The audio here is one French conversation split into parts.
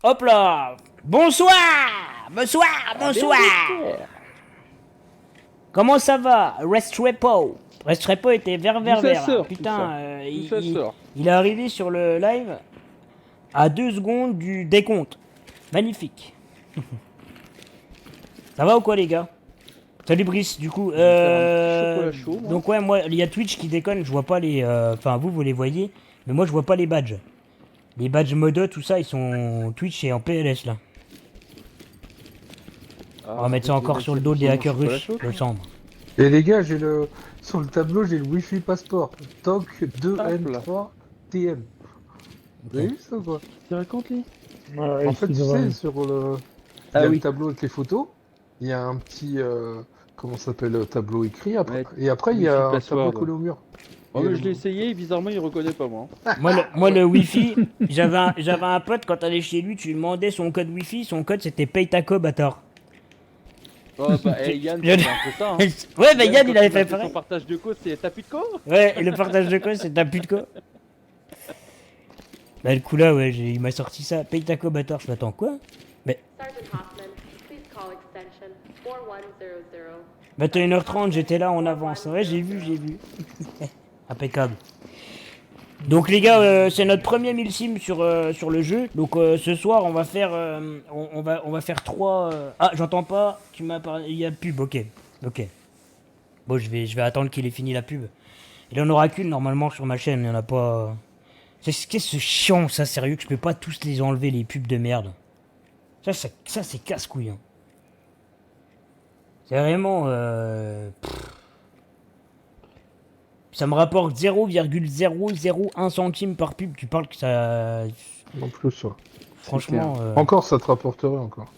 Hop là. Bonsoir. Bonsoir. Comment ça va, Restrepo? Restrepo était vert. Putain, il est arrivé sur le live à 2 secondes du décompte. Magnifique. Ça va ou quoi, les gars? Salut Brice, du coup, chaud, moi. donc ouais, moi, il y a Twitch qui déconne, je vois pas les, enfin vous les voyez, mais moi je vois pas les badges. Les badges modo, tout ça, ils sont Twitch et en PLS là. On va mettre ça encore sur le dos des hackers russes, le cendre. Et les gars, sur le tableau, j'ai le Wi-Fi passeport. TOC 2N3TM. Vous avez vu ça ou quoi? Tu racontes, lui? En fait, tu sais, sur le... il y a le tableau avec les photos, il y a un petit... comment ça s'appelle, tableau écrit après. Ouais, Et après, il y a Wi-Fi un tableau password. collé au mur. Oh, mais je l'ai essayé et bizarrement, il reconnaît pas moi. Moi le Wi-Fi, j'avais un pote, quand t'allais chez lui, tu lui demandais son code Wi-Fi, son code c'était Paytaco, bâtard. Oh, bah, Yann, Je- c'est un peu ça. Hein. Ouais, bah Yann, quand il avait il a fait son pareil. partage de code, c'est t'as plus de code? Ouais, et le partage de code, c'est un pute quoi. Bah le coup là, ouais, il m'a sorti ça. Paytaco, bâtard, je m'attends quoi? Mais Sergeant Hoffman, please call extension 4100. 21h30, j'étais là en avance. Ouais, j'ai vu. Impeccable. Donc les gars, c'est notre premier milsim sur le jeu. Donc ce soir, on va faire on va faire 3 Ah, j'entends pas. Tu m'as parlé, il y a pub. OK. Bon, je vais attendre qu'il ait fini la pub. Il en aura qu'une normalement sur ma chaîne, il y en a pas. Qu'est-ce que ce chiant ça, sérieux, que je peux pas tous les enlever, les pubs de merde. Ça c'est casse-couille. Hein. C'est vraiment ça me rapporte 0,001 centime par pub. Tu parles que ça. En plus, ça. Franchement. Encore, ça te rapporterait encore.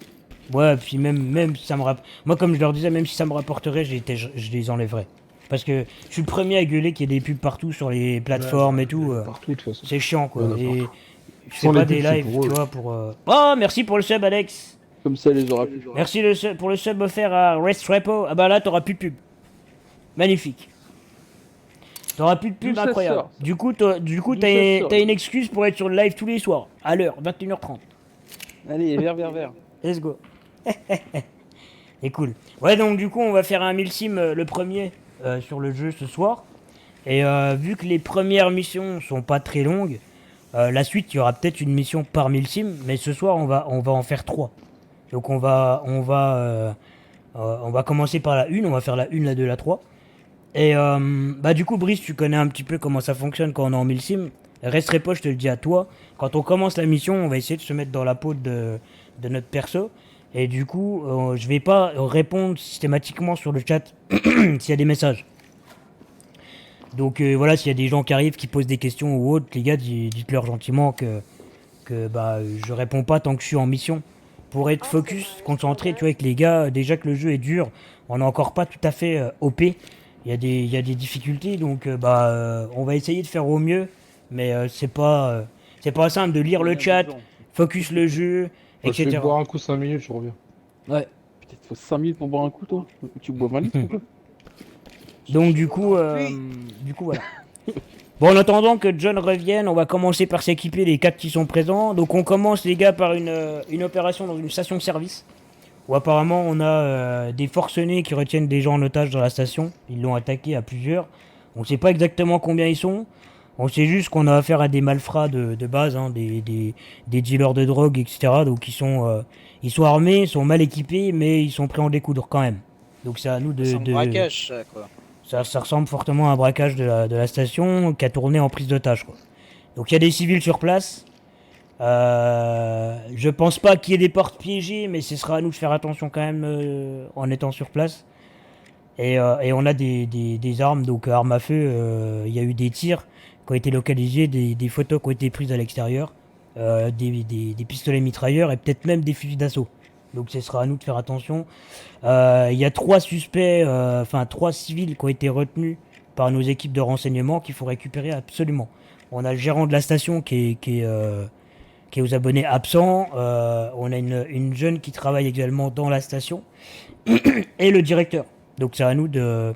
Ouais, puis même si ça me rapporte. Moi, comme je leur disais, même si ça me rapporterait, je les enlèverais. Parce que je suis le premier à gueuler qu'il y ait des pubs partout sur les plateformes et tout. Partout, de toute façon. C'est chiant quoi. Ouais, Et je fais Sans pas les des pubs, c'est lives, pour tu eux. vois, pour. Oh, merci pour le sub, Alex. Comme ça, les aura plus. Merci pour le sub offert à Restrepo. Ah bah là, t'auras plus de pub. Magnifique. T'auras plus de pub, D'où ça incroyable. sort, ça Du coup, D'où ça sort t'as une excuse pour être sur le live tous les soirs, à l'heure, 21h30. Allez, vert. Let's go. C'est cool. Ouais, donc du coup, on va faire un milsim le premier sur le jeu ce soir. Et vu que les premières missions sont pas très longues, la suite, il y aura peut-être une mission par milsim, mais ce soir, on va en faire 3. Donc on va commencer par la 1, on va faire la 1, la 2, la 3. Et bah du coup, Brice, tu connais un petit peu comment ça fonctionne quand on est en milsim. Resterait pas, je te le dis à toi. Quand on commence la mission, on va essayer de se mettre dans la peau de notre perso. Et du coup, je vais pas répondre systématiquement sur le chat s'il y a des messages. Donc voilà, s'il y a des gens qui arrivent, qui posent des questions ou autres, les gars, dites-leur gentiment que bah, je réponds pas tant que je suis en mission. Pour être focus, concentré, tu vois, avec les gars, déjà que le jeu est dur, on n'est encore pas tout à fait OP. Il y a des difficultés, donc on va essayer de faire au mieux. Mais c'est pas simple de lire le chat, focus le jeu, Moi, je vais etc. boire un coup 5 minutes, je reviens. Ouais. Peut-être faut 5 minutes pour boire un coup, toi. Tu bois 20 litres ou quoi? Donc du coup voilà. Bon, en attendant que John revienne, on va commencer par s'équiper les 4 qui sont présents. Donc on commence les gars par une opération dans une station de service. Où apparemment on a des forcenés qui retiennent des gens en otage dans la station. Ils l'ont attaqué à plusieurs. On sait pas exactement combien ils sont. On sait juste qu'on a affaire à des malfrats de base, hein, des dealers de drogue, etc. Donc ils sont armés, ils sont mal équipés, mais ils sont prêts à en découdre quand même. Donc c'est à nous C'est un braquage, ça, quoi. ça ressemble fortement à un braquage de la station qui a tourné en prise d'otage, quoi. Donc il y a des civils sur place. Je pense pas qu'il y ait des portes piégées, mais ce sera à nous de faire attention quand même en étant sur place. Et on a des armes, donc armes à feu. Il y a eu des tirs qui ont été localisés, des photos qui ont été prises à l'extérieur, des pistolets mitrailleurs et peut-être même des fusils d'assaut. Donc ce sera à nous de faire attention. Il y a 3 suspects, 3 civils qui ont été retenus par nos équipes de renseignement qu'il faut récupérer absolument. On a le gérant de la station qui est aux abonnés absents. On a une jeune qui travaille également dans la station. Et le directeur. Donc c'est à nous de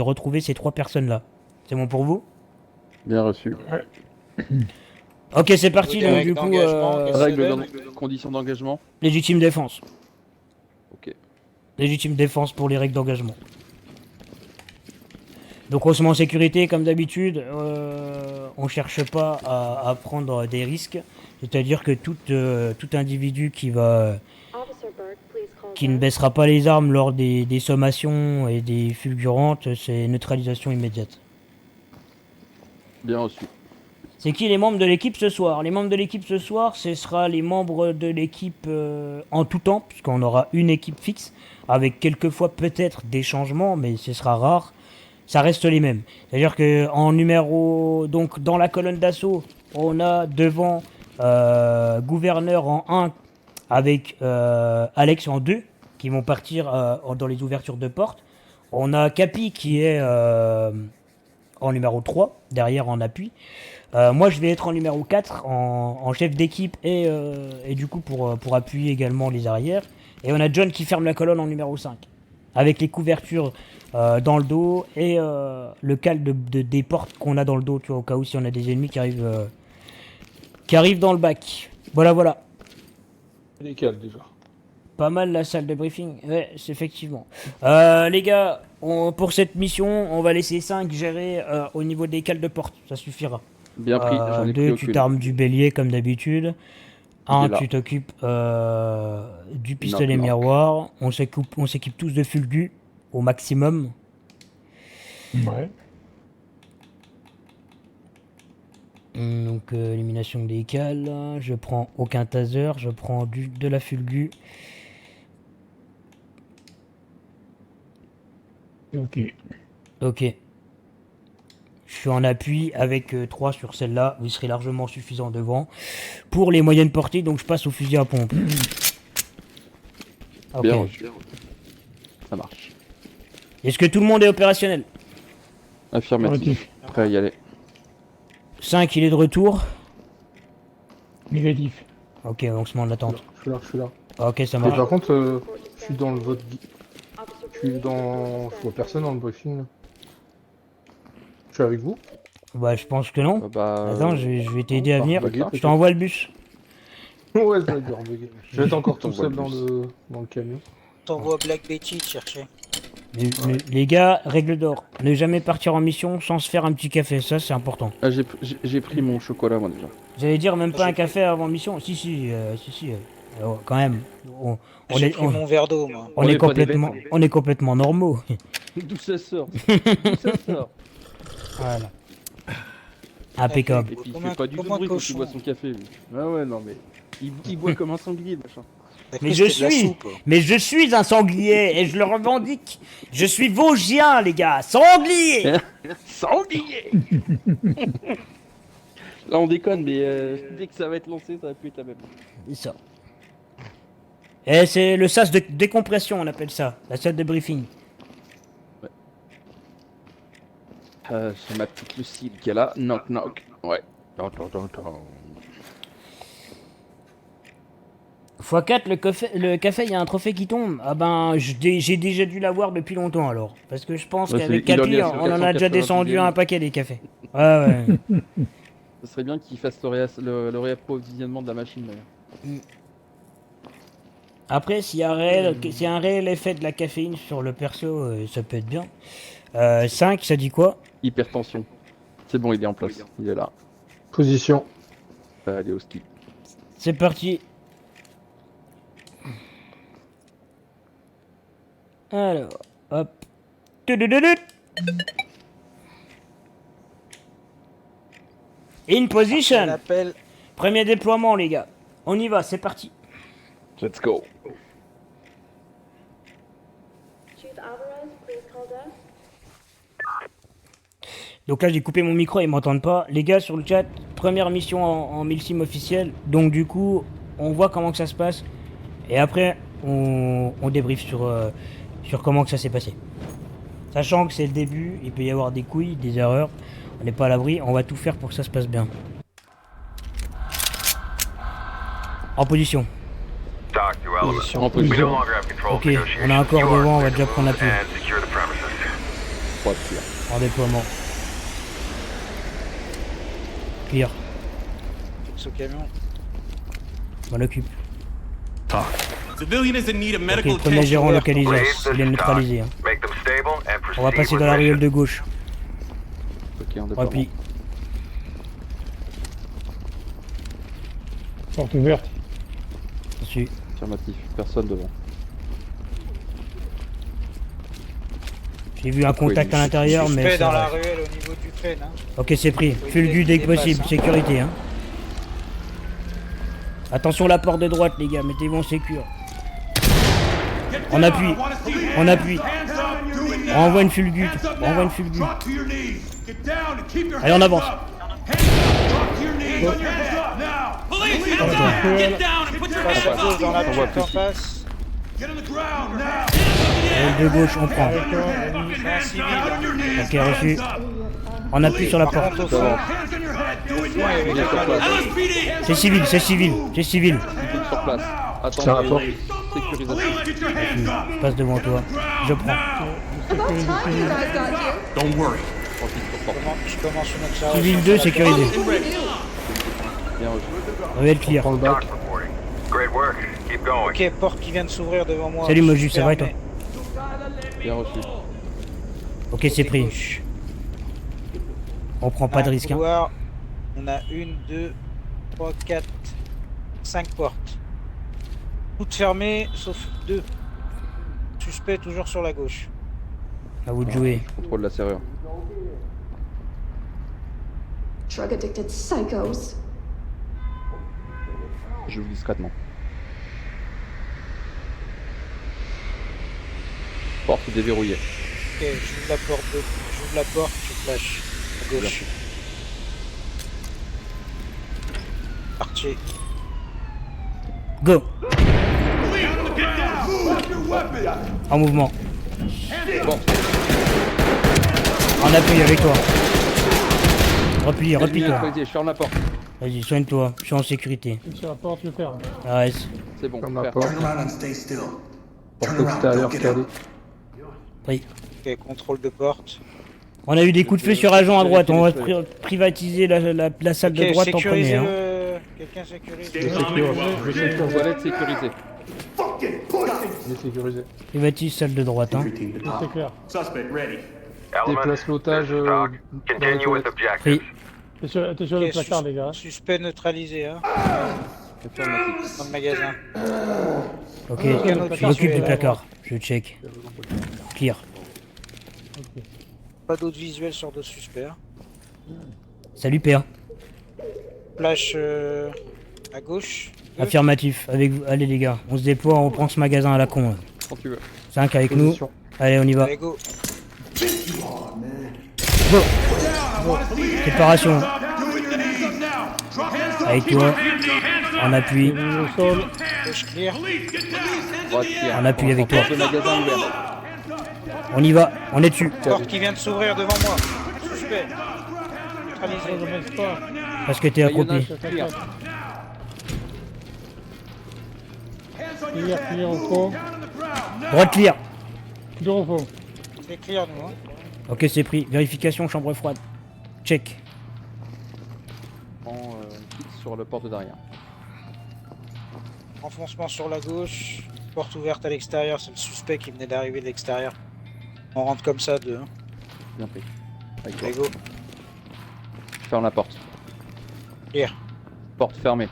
retrouver ces 3 personnes-là. C'est bon pour vous? Bien reçu. Ok, c'est parti, Des donc règles du coup, d'engagement, qu'est-ce Règles, s'appelle conditions d'engagement. légitime défense. Ok. Légitime défense pour les règles d'engagement. Donc on se met en sécurité comme d'habitude, on cherche pas à prendre des risques, c'est-à-dire que tout individu Officer Burke, please call qui ne back. baissera pas les armes lors des sommations et des fulgurantes, c'est neutralisation immédiate. Bien reçu. C'est qui les membres de l'équipe ce soir? Les membres de l'équipe ce soir, ce sera les membres de l'équipe en tout temps, puisqu'on aura une équipe fixe, avec quelquefois peut-être des changements, mais ce sera rare. Ça reste les mêmes. C'est-à-dire que en numéro, donc dans la colonne d'assaut, on a devant gouverneur en 1 avec Alex en 2 qui vont partir dans les ouvertures de porte. On a Capi qui est en numéro 3, derrière en appui. Moi je vais être en numéro 4 en chef d'équipe et du coup pour appuyer également les arrières. Et on a John qui ferme la colonne en numéro 5 avec les couvertures dans le dos et le cal des portes qu'on a dans le dos, tu vois, au cas où si on a des ennemis qui arrivent dans le bac. Voilà. Légal déjà. Pas mal la salle de briefing, ouais, c'est effectivement. Les gars, pour cette mission, on va laisser 5 gérer au niveau des cales de porte, ça suffira. Bien pris, j'en ai pris 2, tu aucune. t'armes du bélier comme d'habitude. Il 1, est là. tu t'occupes du pistolet Knock, knock. miroir. On s'équipe tous de fulgus au maximum. Ouais. Donc élimination des cales. Je prends aucun taser, je prends de la fulgu. Ok. Je suis en appui avec 3 sur celle-là. Vous serez largement suffisant devant. Pour les moyennes portées, donc je passe au fusil à pompe. Ok. Bien reçu. Ça marche. Est-ce que tout le monde est opérationnel? Affirmatif. Prêt à y aller. 5, il est de retour. Négatif. Ok, on se met en attente. Je suis là. Ok, ça Et marche. par contre, je suis dans le vote. Officer Je suis dans. Je vois personne dans le briefing. Là. Je suis avec vous. Bah, je pense que non. Bah, Attends, je vais t'aider à venir. bugger, Je t'envoie le bus. Ouais, ça va être bugger. Je vais être encore tout On voit seul le dans le camion. T'envoies Black Betty te chercher. Les gars, règle d'or. Ne jamais partir en mission sans se faire un petit café. Ça, c'est important. ah, j'ai pris mon chocolat moi déjà. J'allais dire même pas un café avant mission. Si. Quand même. On J'ai est, pris mon verre d'eau, moi. on On est est pas des complètement normaux. D'où ça sort D'où ça sort Voilà. Impeccable. Et puis il Comme fait un- pas du tout comme de un bruit quand il cochon. boit son café. Lui. Ah ouais, non mais. Il boit comme un sanglier, machin. Mais je C'était de la suis, soupe. mais je suis un sanglier et je le revendique. Je suis vosgien, les gars, sanglier. Sanglier Là on déconne, mais dès que ça va être lancé, ça va plus être la même. C'est ça. Et c'est le sas de décompression, on appelle ça, la salle de briefing. C'est ma petite Lucille qui est là. Knock knock. Ouais. Attends. x4, le café, il y a un trophée qui tombe. Ah ben, j'ai déjà dû l'avoir depuis longtemps alors. Parce que je pense Ouais, qu'avec c'est- il en Capi, est à son on en a déjà 480e. descendu un paquet des cafés. Ouais. Ce serait bien qu'il fasse le réapprovisionnement de la machine d'ailleurs. Après, s'il y a un réel effet de la caféine sur le perso, ça peut être bien. 5, ça dit quoi? Hypertension. C'est bon, il est en place. Il est là. Position. Allez au ski. C'est parti. Alors, hop. Tudududut. In On position. appelle Premier déploiement, les gars. On y va, c'est parti. Let's go. Chief Alvarez, please call back. Donc là, j'ai coupé mon micro, ils m'entendent pas. Les gars, sur le chat, première mission en milsim officiel. Donc du coup, on voit comment que ça se passe. Et après, on débriefe sur comment que ça s'est passé. Sachant que c'est le début, il peut y avoir des couilles, des erreurs. On n'est pas à l'abri, on va tout faire pour que ça se passe bien. En position. Doc, to Element. position. En We no position. longer have control of Ok, on a un negotiations. corps You are devant, on va free déjà to prendre move appui. and secure the premises. 3 tirs. En déploiement. Clear. au camion. On occupe. Civilian is in need of medical Ok, premier attention. gérant localisé. Raise Il est this neutralisé. Hein. Make them stable and proceed On va passer with dans la mission. ruelle de gauche. Ok, on déploie. Repli. Porte ouverte. Dessus. Affirmatif, personne devant. J'ai vu un contact à l'intérieur, mais Suspect ça dans la va. ruelle au niveau du train. Hein. Ok, c'est pris. Fulgu dès que possible. Sécurité, hein. Attention la porte de droite, les gars. Mettez-vous en sécure. On appuie. On appuie. On envoie une fulgute. On envoie une fulgute. Allez, on avance. Police, hands up! Get down and put your Passe à hands gauche up! dans la On voit porte en plus. face. Ruelle de gauche, on prend. C'est un civil. Ok, reçu. On appuie sur la Par porte. contre, au fond, il y avait quelqu'un d'autre. LSPD! C'est civil, c'est civil. C'est civil. Civil sur place. Tiens, la porte. Attendez, sécurisation. Je passe devant toi. Je prends. Don't worry. Je commence une observation. Civil 2, sécurisé. Bien reçu. Ruelle clear. Prends le bac. Doc reporting. Great work. Keep going. Ok, porte qui vient de s'ouvrir devant moi. Salut, Mojus, ça va et toi? Bien reçu. Ok, c'est pris. On prend pas de risque. Hein. Couloir, on a 1, 2, 3, 4, 5 portes. Toutes fermées, sauf 2. Suspect toujours sur la gauche. À vous de jouer. Contrôle la serrure. Drug addicted psychos. J'ouvre discrètement. Porte déverrouillée. Ok, j'ouvre la porte, j'ouvre la porte, je flash. À gauche. Parti. Go. En mouvement. En appui avec toi. Replie, replie-toi. Neutralisé, je ferme la porte. Vas-y, soigne-toi. Je suis en sécurité. Sur la porte, je ferme. Ah, C'est bon, Ferme la faire. porte. Porte extérieure calée. pris. Ok, contrôle de porte. On a eu des coups de feu sur agent à droite. On va privatiser la salle de Ok, droite en premier. sécurisez Hein. le... Quelqu'un sécurise. Je sécurise. Toilette sécurisée. Il est sécurisé. Privatise salle de droite. Hein. C'est clair. Element, Déplace l'otage. this is Doc. Continue with objectives. Pris. T'es sur le Ok, placard, les gars. Suspect neutralisé, hein. Affirmatif. Dans le magasin. Ok, Aucun autre je m'occupe visuel. du placard. Je check. Clear. Pas d'autres visuels sur d'autres suspects. hein. Salut PA. Flash à gauche. Affirmatif. Avec vous. Allez les gars, on se déploie, on reprend ce magasin à la con. Là. Quand tu veux. 5 avec nous. Position. Allez, on y va. Allez, go. Préparation. Avec toi. En appui. Au sol. Gauche clear. Droite tiers. En appui avec toi. Porte de magasin ouvert. On y va. On est dessus. Porte qui vient de s'ouvrir devant moi. Suspect. Je Neutralisé. reste pas. Parce que t'es accroupi. Baïonnage clear. Clear au fond. Droite clear. Clear au fond. C'est clear, nous. Hein. Ok, c'est pris. Vérification, chambre froide. Check. Prends kit sur le porte d'arrière. Enfoncement sur la gauche. Porte ouverte à l'extérieur. C'est le suspect qui venait d'arriver de l'extérieur. On rentre comme ça, deux. Hein. Bien pris. Avec toi. Allez, go. Je ferme la porte. Clear. Porte fermée.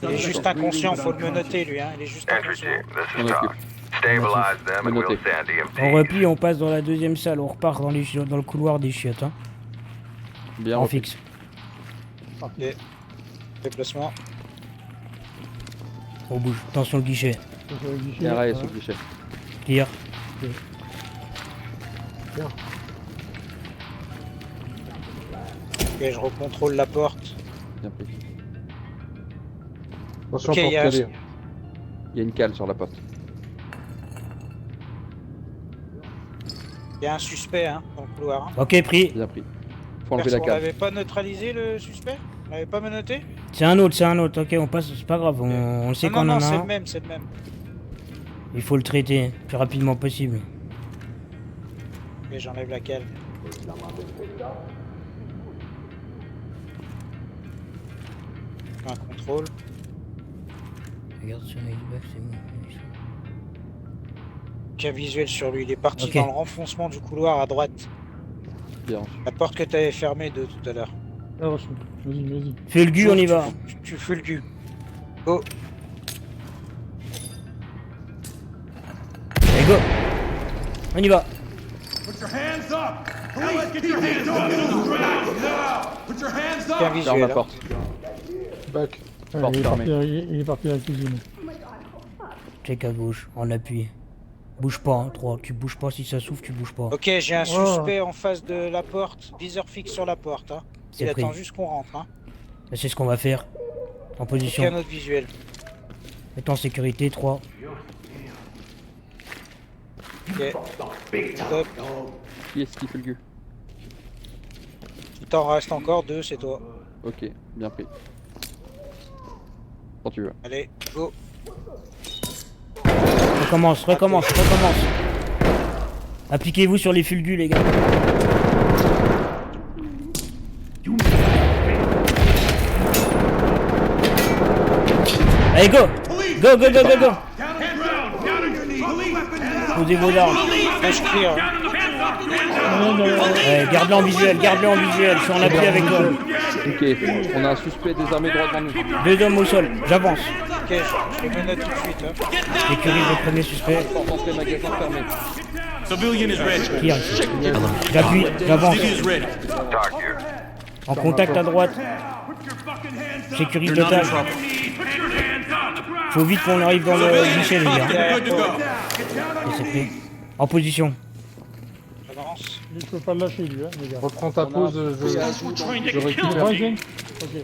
Il est juste inconscient, faut le menotter, lui. Hein. Il est juste Entry inconscient. team, this On is occupe. Doc. Stabilize them and we'll Noté. send On EMT. replie, on passe dans la deuxième salle. On repart dans, les dans le couloir des chiottes. Hein. Bien En repris. fixe. Ok. Déplacement. On bouge. Attention le guichet. Sur le guichet. Arrêt Voilà. sous le guichet. Clear. Ok, je recontrôle la porte. Bien pris. Attention, Ok, porte il y a- calée. Il y a une cale sur la porte. Il y a un suspect hein, dans le couloir. Hein. Ok, pris. Bien pris. Faut enlever la On cale. l'avait pas neutralisé le suspect? On l'avait pas menotté? C'est un autre, c'est un autre. Ok, on passe. C'est pas grave. On sait Non, qu'on non, en non, a c'est un. le même, c'est le même. Il faut le traiter le plus rapidement possible. Ok, j'enlève la cale. Un contrôle. Regarde sur Mailback, c'est bon. Aucun visuel sur lui. Il est parti Ok. dans le renfoncement du couloir à droite. Bien. La porte que tu avais fermée de tout à l'heure. Ah, reçu. Vas-y. Fais le gu, on y va. Tu fais le cul. Go. Allez, go. On y va. Put your hands up! Police, get your hands up! Get on the ground now! Put your hands Aucun up! Ferme visuel. la hein. porte. Back. Porte fermée. Il est parti à la cuisine. Check à gauche, en appui. Bouge pas, hein, 3. Tu bouges pas, si ça souffle, tu bouges pas. Ok, j'ai un Oh. suspect en face de la porte. Viseur fixe sur la porte. Hein. C'est Il pris. attend juste qu'on rentre. Hein. C'est ce qu'on va faire. En position. Aucun autre visuel. Mets en sécurité, 3. Ok. Stop. Qui est-ce qui fait le gu? Il t'en reste encore 2, c'est toi. Ok, bien pris. Quand tu veux. Allez, go. Recommence. Appliquez-vous sur les fulgus, les gars. Allez, go. Go. Down on the ground! Down on your knees! Police, hands up! Posez vos armes. Lâche clear. Hein. Garde-le en visuel, je suis en appui avec toi. Ok, on a un suspect désarmé droit devant nous. 2 hommes au sol, j'avance. Ok, je le menote tout de suite. Hein. Sécurise le premier suspect. Porte d'entrée magasin fermé. Civilian is ready. Tire ici. J'appuie, j'avance. Civilian is ready. Talk here. En contact à droite. Put your fucking hands up! Sécurise You're not in l'otage. trouble. Put your hands on the ground! Faut vite qu'on arrive dans le guichet, les gars. You're good to go. Et c'est pris. En position. Avance. Il peut pas le lâcher, lui, hein, les gars. Reprends ta pause, je récupère.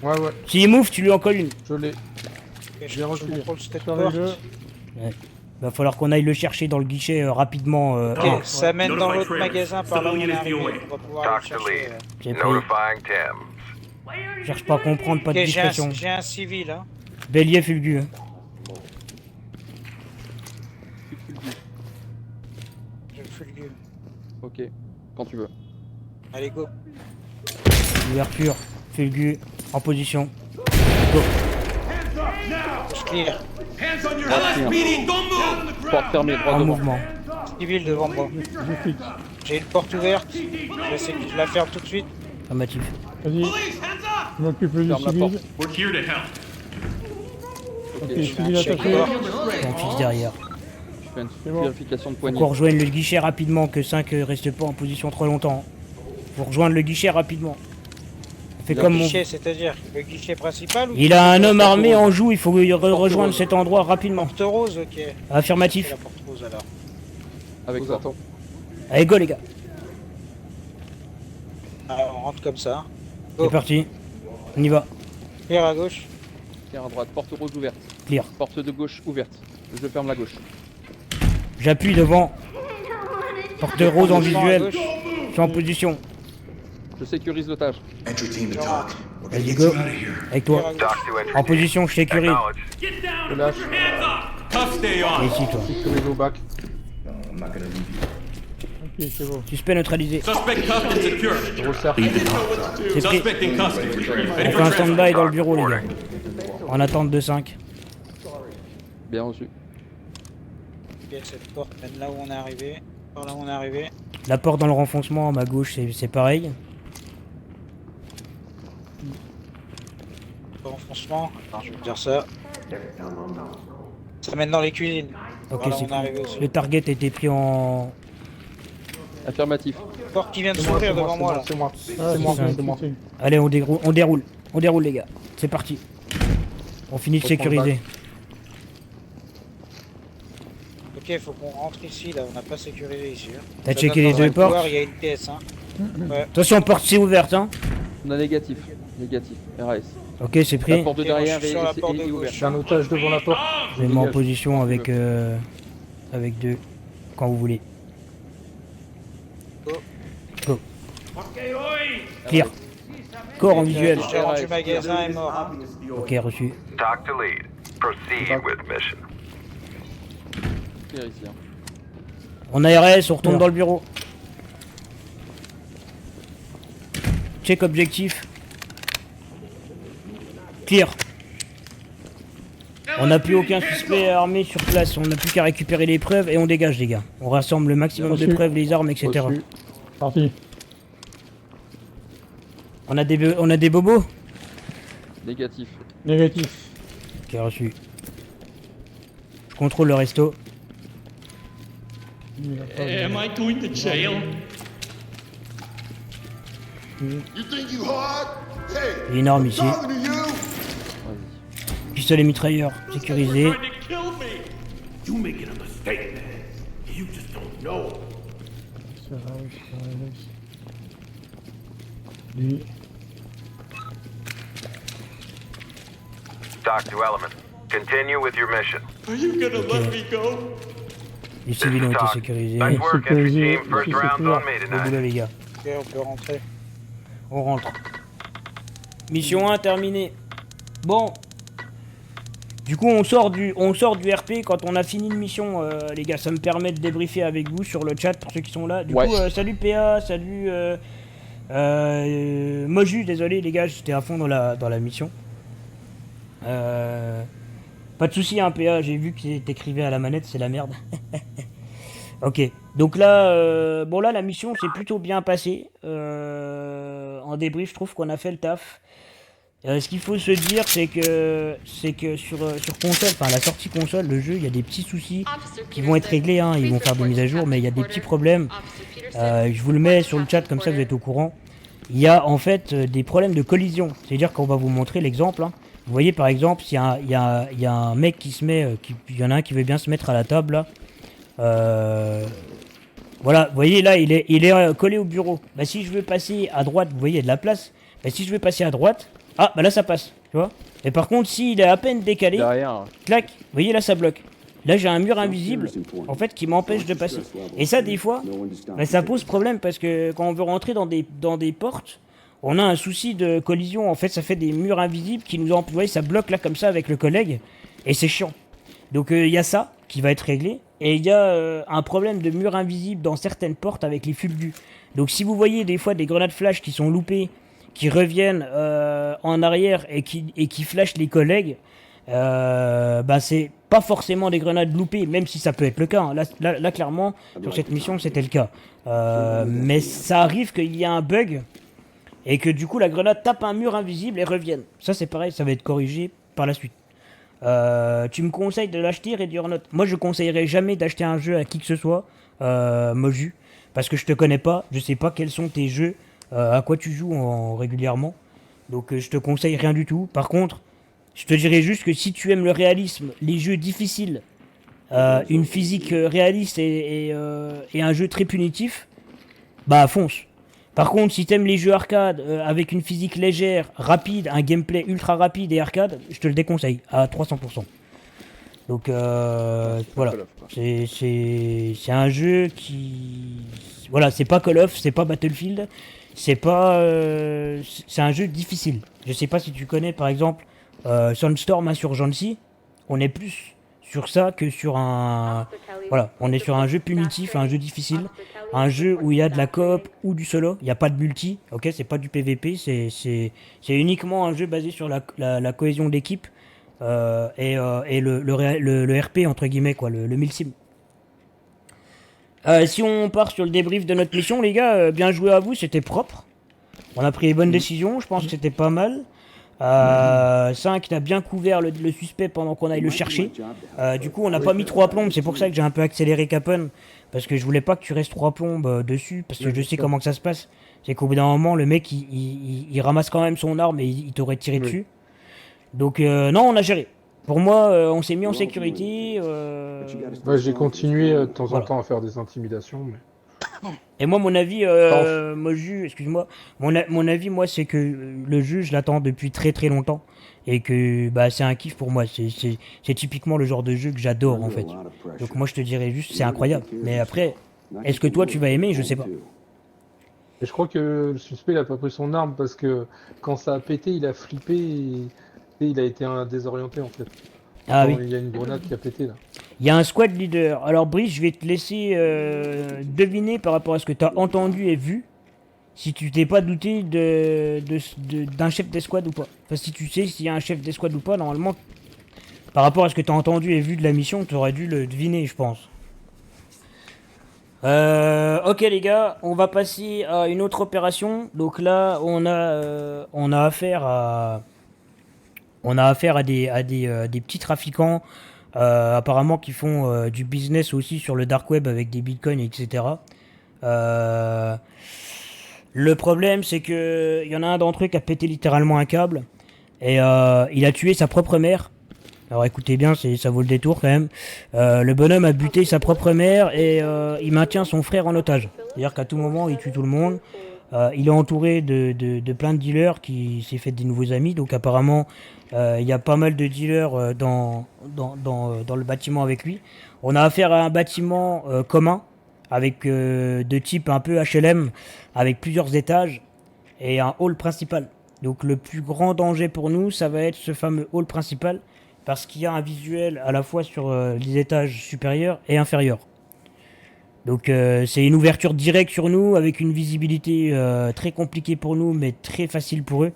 Ouais, S'il move, tu lui en colles une. je l'ai. Ok, je Bien reculé. contrôle cette Surveille-le. porte. Va falloir qu'on aille le chercher dans le guichet rapidement. Ok, ça mène dans Notify l'autre trailers. magasin par là où on est Civilian is arrivé. DOA. On va pouvoir Talk aller to chercher. lead. J'ai pris. Notifying Tim. Cherche pas à comprendre, pas Ok, de discrétion. j'ai un civil. Hein. Bélier fulgu. Hein. Je le fulgure. Ok, quand tu veux. Allez, go. Ouverture. Fulgu. En position. Push clear. Hands on your Porte head! fermée. Speedy, don't move! Porte fermée, droit En devant. mouvement. Civil devant moi. Je fixe. J'ai une porte ouverte. Je la ferme tout de suite. Affirmatif. Vas-y, Police, hands up! je m'occupe du Ferme la civil. porte. We're here to help. Ok, je civil un check attaché. porte. On fixe derrière. Je fais une C'est bon. vérification de Faut poignée. qu'on rejoigne le guichet rapidement, que 5 reste pas en position trop longtemps. Faut rejoindre le guichet rapidement. Fais Le comme mon... guichet, c'est-à-dire le guichet principal ou Il a un homme armé en joue, il faut rejoindre cet endroit rapidement. porte rose, ok. C'est Affirmatif. la porte rose alors. Avec Vous toi. attends. Allez, go les gars. Alors, on rentre comme ça. C'est Go. parti. On y va. Clear à gauche. Tiens à droite, porte rose ouverte. Clear. Porte de gauche ouverte. Je ferme la gauche. J'appuie devant. Porte rose en Doucement à visuel. gauche. Je suis en position. Je sécurise l'otage. Entry team to talk. Vas-y, go. Avec Clear toi. à gauche. Talk to entry En team. position, je sécurise. Acknowledge. Get down Je and lâche. put your hands up! Tough stay Et on. ici, toi. Sécurise au bac. Ok, c'est bon. Suspect neutralisé. Suspect cuffed and secure. Je resserre. C'est pris. Suspect in custody. Ready On for fait un transfer. stand-by dans le bureau, les gars. En attente de 5. Bien reçu. Ok, cette porte mène là où on est arrivé. Par là où on est arrivé. La porte dans le renfoncement à ma gauche, c'est pareil. Renfoncement. Attends, je vais te dire ça. Ça mène dans les cuisines. Ok, Voilà, c'est on est arrivé aussi. Le target a été pris en... Affirmatif. Porte qui vient de C'est moi, s'ouvrir c'est moi, devant c'est moi moi, là. c'est moi. Ah, C'est moi, ça, c'est moi. Allez, on déroule. On déroule, les gars. C'est parti. On finit de Faut prendre sécuriser. Ok, faut qu'on rentre ici là. On n'a pas sécurisé ici. Hein. T'as Ça checké donne les dans deux un couloir, portes. Il y a une pièce. Hein. Ouais. Attention, porte c'est ouverte, hein. On a négatif. Négatif. RAS. Ok, c'est La pris. porte de Ok, moi, je derrière suis sur la porte de est gauche. ouverte. J'ai un otage devant la porte. Je me mets en dégage. position avec deux. Quand vous voulez. Go. Clear. Corps en visuel. J'ai rendu le magasin est mort. Hein. Ok, reçu. Talk to lead. Proceed with mission. Clear ici. Hein. On a RS, on retourne dans le bureau. Check objectif. Clear. On n'a plus aucun suspect armé sur place, on n'a plus qu'à récupérer les preuves et on dégage les gars. On rassemble le maximum de Reçu. preuves, les armes, etc. Reçu. Parti. On a des bobos? Négatif. Négatif. Ok, reçu. Je contrôle le resto. Am I going to jail? You think you hard? Hey, Il y a une arme ici. talking to you. Pistolet mitrailleur sécurisé. Trying to kill me. You making a mistake, man. You just don't know. Lui. Talk to Element. Continue with your mission. Are you gonna let me go? Les This civils is ont été Talk. sécurisés. Nice work, entry Sécurisé. team. First Ici, round's sécure. on me Bon tonight. boulot les gars. Ok, on peut rentrer. On rentre. Mission 1 terminée. Bon. Du coup, on sort du RP quand on a fini une mission, les gars. Ça me permet de débriefer avec vous sur le chat pour ceux qui sont là. Du Ouais. coup, salut PA, salut Moju, désolé les gars, j'étais à fond dans la mission. Pas de soucis, hein, PA, j'ai vu que t'écrivais à la manette, c'est la merde. Ok, donc là, bon là, la mission s'est plutôt bien passée. En débrief, je trouve qu'on a fait le taf. Ce qu'il faut se dire, c'est que sur console, enfin la sortie console, le jeu, il y a des petits soucis qui vont être réglés, hein, ils vont faire des mises à jour, mais il y a des petits problèmes. Je vous le mets sur le chat, comme ça vous êtes au courant. Il y a en fait des problèmes de collision, c'est-à-dire qu'on va vous montrer l'exemple. Hein. Vous voyez par exemple, s'il y a un mec qui se met, il y en a un qui veut bien se mettre à la table là. Voilà, vous voyez là, il est collé au bureau. Bah si je veux passer à droite, vous voyez, il y a de la place. Bah si je veux passer à droite, ah bah là ça passe, tu vois. Et par contre, s'il est à peine décalé, Derrière. clac, vous voyez là ça bloque. Là j'ai un mur invisible, en fait, qui m'empêche de passer. Et ça, des fois, bah, ça pose problème parce que quand on veut rentrer dans des portes, on a un souci de collision. En fait, ça fait des murs invisibles qui nous empêchent. Vous voyez, ça bloque là comme ça avec le collègue, et c'est chiant. Donc il y a ça qui va être réglé. Et il y a un problème de mur invisible dans certaines portes avec les fulgus. Donc si vous voyez des fois des grenades flash qui sont loupées, qui reviennent en arrière et qui flashent les collègues, bah c'est pas forcément des grenades loupées, même si ça peut être le cas. Hein. Là clairement, sur cette mission, c'était le cas. Mais ça arrive qu'il y a un bug et que du coup la grenade tape un mur invisible et revienne. Ça c'est pareil, ça va être corrigé par la suite. Tu me conseilles de l'acheter, réduire note. Moi je conseillerais jamais d'acheter un jeu à qui que ce soit, Moju, parce que je te connais pas, je sais pas quels sont tes jeux, à quoi tu joues régulièrement, donc je te conseille rien du tout. Par contre, je te dirais juste que si tu aimes le réalisme, les jeux difficiles, une physique réaliste et un jeu très punitif, bah fonce. Par contre, si t'aimes les jeux arcade avec une physique légère, rapide, un gameplay ultra rapide et arcade, je te le déconseille à 300%. Donc voilà, c'est un jeu qui... Voilà, c'est pas Call of, c'est pas Battlefield, c'est pas... c'est un jeu difficile. Je sais pas si tu connais par exemple Sunstorm Insurgency, on est plus sur ça que sur un... Voilà, on est sur un jeu punitif, un jeu difficile, un jeu où il y a de la coop ou du solo, il n'y a pas de multi, ok, c'est pas du PVP, c'est uniquement un jeu basé sur la cohésion d'équipe et le RP entre guillemets, quoi, le milsim. Si on part sur le débrief de notre mission, les gars, bien joué à vous, c'était propre. On a pris les bonnes décisions, je pense que c'était pas mal. 5 a bien couvert le suspect pendant qu'on aille le chercher. Du coup, on n'a pas mis 3 plombes, c'est pour ça que j'ai un peu accéléré Capone. Parce que je voulais pas que tu restes 3 plombes dessus, parce que je sais comment que ça se passe. C'est qu'au bout d'un moment, le mec, il ramasse quand même son arme et il t'aurait tiré dessus. Donc, non, on a géré. Pour moi, on s'est mis en sécurité. Bah, j'ai continué de temps en temps à faire des intimidations, mais... Et moi, mon avis, Moju, excuse-moi, mon avis, moi, c'est que le jeu, je l'attends depuis très très longtemps. Et que bah, c'est un kiff pour moi. C'est typiquement le genre de jeu que j'adore, en fait. Donc moi, je te dirais juste, c'est incroyable. Mais après, est-ce que toi, tu vas aimer? Je sais pas. Et je crois que le suspect, il a pas pris son arme parce que quand ça a pété, il a flippé et il a été désorienté, en fait. Ah oui. Il y a une grenade qui a pété, là. Il y a un squad leader. Alors Brice, je vais te laisser deviner par rapport à ce que tu as entendu et vu, si tu t'es pas douté d'un chef d'escouade ou pas. Enfin, si tu sais s'il y a un chef d'escouade ou pas, normalement, Par rapport à ce que tu as entendu et vu de la mission, tu aurais dû le deviner, je pense. Ok les gars, on va passer à une autre opération. Donc là, on a affaire à des petits trafiquants, apparemment qui font du business aussi sur le dark web avec des bitcoins, etc. Euh, le problème, c'est que il y en a un d'entre eux qui a pété littéralement un câble et il a tué sa propre mère. Alors écoutez bien, ça vaut le détour quand même. Le bonhomme a buté sa propre mère et il maintient son frère en otage. C'est-à-dire qu'à tout moment, il tue tout le monde. Il est entouré de plein de dealers qui s'est fait des nouveaux amis. Donc apparemment, il y a pas mal de dealers dans le bâtiment avec lui. On a affaire à un bâtiment commun avec de type un peu HLM, avec plusieurs étages et un hall principal. Donc le plus grand danger pour nous, ça va être ce fameux hall principal parce qu'il y a un visuel à la fois sur les étages supérieurs et inférieurs. Donc c'est une ouverture directe sur nous avec une visibilité très compliquée pour nous mais très facile pour eux.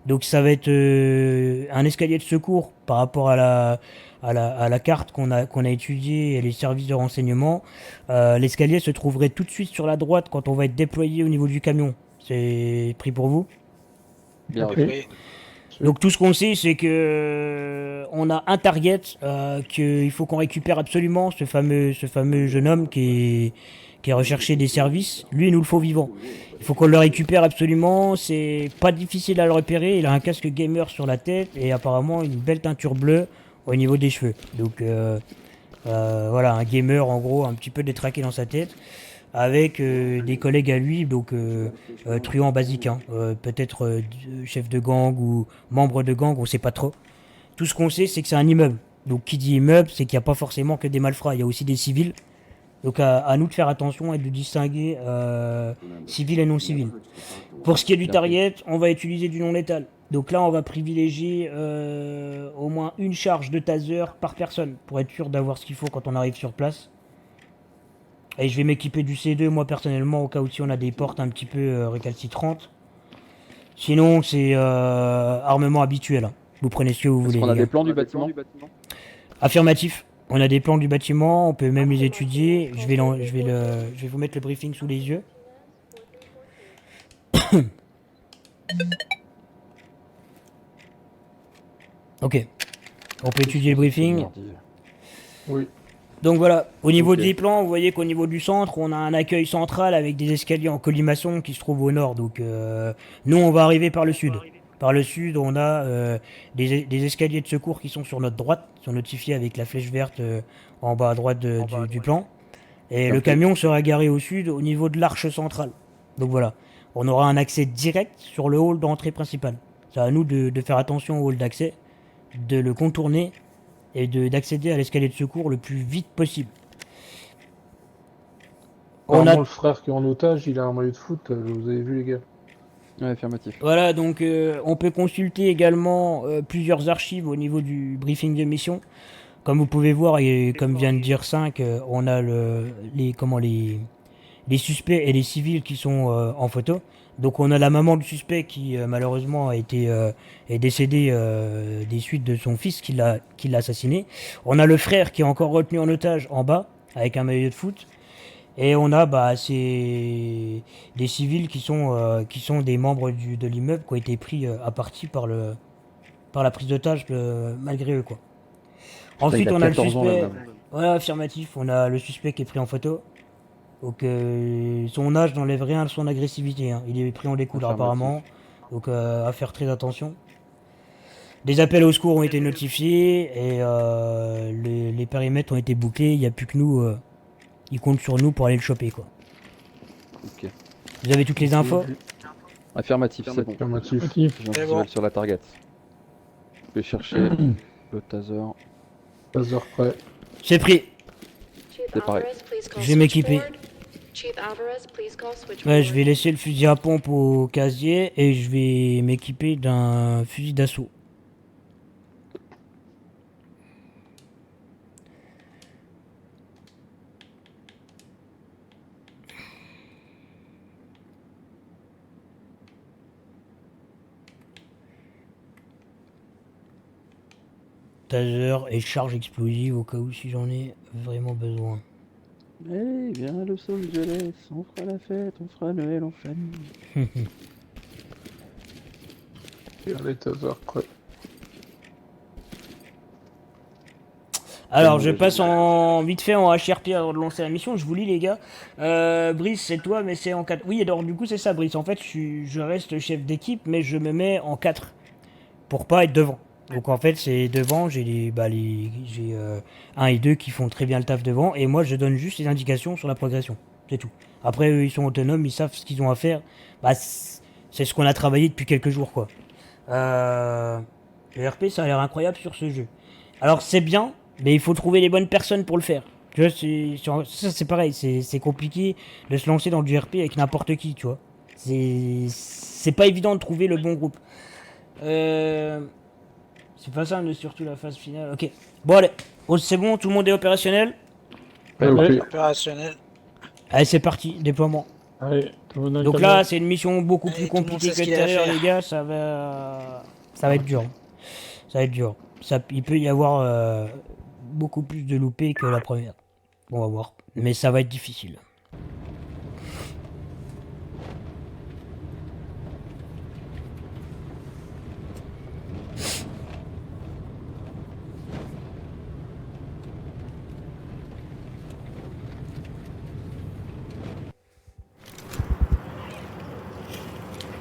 Donc ça va être un escalier de secours par rapport à la carte qu'on a étudiée et les services de renseignement. L'escalier se trouverait tout de suite sur la droite quand on va être déployé au niveau du camion. C'est pris pour vous? Bien Ok. reçu. Donc tout ce qu'on sait, c'est que on a un target qu'il faut qu'on récupère absolument, ce fameux jeune homme qui est recherché des services. Lui, il nous le faut vivant. Il faut qu'on le récupère absolument. C'est pas difficile à le repérer. Il a un casque gamer sur la tête et apparemment une belle teinture bleue au niveau des cheveux. Donc voilà, un gamer en gros, un petit peu détraqué dans sa tête. Avec des collègues à lui, donc truand basique, hein. Peut-être chef de gang ou membre de gang, on sait pas trop. Tout ce qu'on sait, c'est que c'est un immeuble. Donc qui dit immeuble, c'est qu'il n'y a pas forcément que des malfrats, il y a aussi des civils. Donc à nous de faire attention et de distinguer civil et non civil. Pour ce qui est du target, on va utiliser du non létal. Donc là, on va privilégier au moins une charge de taser par personne pour être sûr d'avoir ce qu'il faut quand on arrive sur place. Et je vais m'équiper du C2 moi personnellement au cas où si on a des portes un petit peu récalcitrantes. Sinon c'est armement habituel, hein. Vous prenez ce que vous Est-ce voulez. qu'on a Les des gars. plans du bâtiment? Affirmatif. On a des plans du bâtiment, on peut même les étudier. Je vais vous mettre le briefing sous les yeux. Ok. On peut étudier le briefing. Oui. Donc voilà, au niveau Ok. des plans, vous voyez qu'au niveau du centre, on a un accueil central avec des escaliers en colimaçon qui se trouvent au nord. Donc nous, on va arriver par le sud. Par le sud, on a des escaliers de secours qui sont sur notre droite, qui sont notifiés avec la flèche verte en bas à droite du plan. Et le Ok. camion sera garé au sud, au niveau de l'arche centrale. Donc voilà, on aura un accès direct sur le hall d'entrée principale. C'est à nous de faire attention au hall d'accès, de le contourner et d'accéder à l'escalier de secours le plus vite possible. On Apparemment, a le frère qui est en otage, il a un maillot de foot, vous avez vu les gars. Ouais, affirmatif. Voilà, donc on peut consulter également plusieurs archives au niveau du briefing de mission. Comme vous pouvez voir, et comme vient de dire 5, on a les suspects et les civils qui sont en photo. Donc on a la maman du suspect qui malheureusement est décédée des suites de son fils qui l'a assassiné. On a le frère qui est encore retenu en otage en bas avec un maillot de foot. Et on a des civils qui sont des membres de l'immeuble qui ont été pris à partie par la prise d'otage malgré eux quoi. Ensuite il a on a le 14 ans, suspect. là, Voilà, affirmatif, on a le suspect qui est pris en photo. Donc son âge n'enlève rien à son agressivité, hein. Il est pris en découdre Affirmatif. apparemment. Donc à faire très attention. Des appels au secours ont été notifiés et les périmètres ont été bouclés. Il n'y a plus que nous. Ils comptent sur nous pour aller le choper quoi. Ok. Vous avez toutes les infos? Affirmatif, c'est bon. Affirmatif. Je viens de C'est tirer bon. sur la target. Je vais chercher le taser. Taser prêt. C'est pris. Chief C'est pareil. Alvarez, please call Je vais m'équiper. switchboard. Chief Alvarez, please call switchboard. Ouais, je vais laisser le fusil à pompe au casier et je vais m'équiper d'un fusil d'assaut. taser et charge explosive au cas où si j'en ai vraiment besoin. Allez, viens à Los Angeles, on fera la fête, on fera Noël en famille. Les tasers prêts. Alors, je passe vite fait en HRP avant de lancer la mission. Je vous lis, les gars. Brice, c'est toi, mais c'est en 4. Oui, alors du coup, c'est ça, Brice. En fait, je reste chef d'équipe, mais je me mets en 4 pour pas être devant. Donc, en fait, c'est devant. J'ai 1 et 2 qui font très bien le taf devant, et moi, je donne juste les indications sur la progression. C'est tout. Après, eux, ils sont autonomes, ils savent ce qu'ils ont à faire. Bah, c'est ce qu'on a travaillé depuis quelques jours, quoi. Le RP, ça a l'air incroyable sur ce jeu. Alors, c'est bien. Mais il faut trouver les bonnes personnes pour le faire. Tu vois, ça c'est pareil, c'est compliqué de se lancer dans du RP avec n'importe qui, tu vois. C'est pas évident de trouver le bon groupe. C'est pas ça, mais surtout la phase finale. Ok. Bon, allez. Oh, c'est bon, tout le monde est opérationnel. Ok. Opérationnel. Allez, c'est parti, déploiement. Allez, tout le monde a Donc calé. là, c'est une mission beaucoup Allez, plus tout le monde compliquée sait ce que tout qu'il a à à l'heure, faire. les gars. Ça va être dur. Ça va être dur. Il peut y avoir beaucoup plus de loupés que la première. Bon, on va voir. Mais ça va être difficile.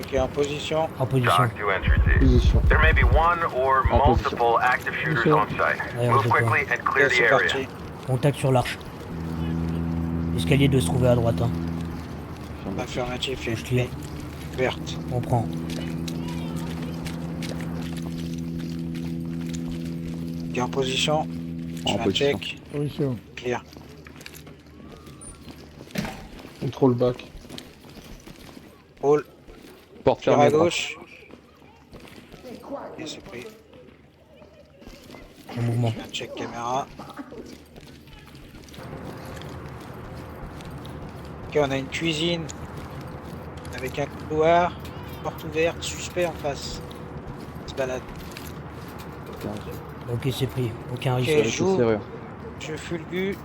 Ok, en position. En position. Talk to entry team. Position. There may be one or En position. multiple active shooters on site. Ouais, on Move sait pas. quickly and clear Ok, the c'est area. parti. Contact sur l'arche. L'escalier doit se trouver à droite. Hein. Affirmatif et Je tire. verte. On prend. Ok, en position. Je En fais un position. check. Position. Clear. Contrôle back. Roll. Porte Tire fermée. à gauche. Ok, c'est pris. En mouvement. Je fais un check caméra. Ok, on a une cuisine avec un couloir, porte ouverte, suspect en face. Il se balade. Ok, c'est pris. Aucun risque. Ok. Avec les Joue. serrures. Je fulgure.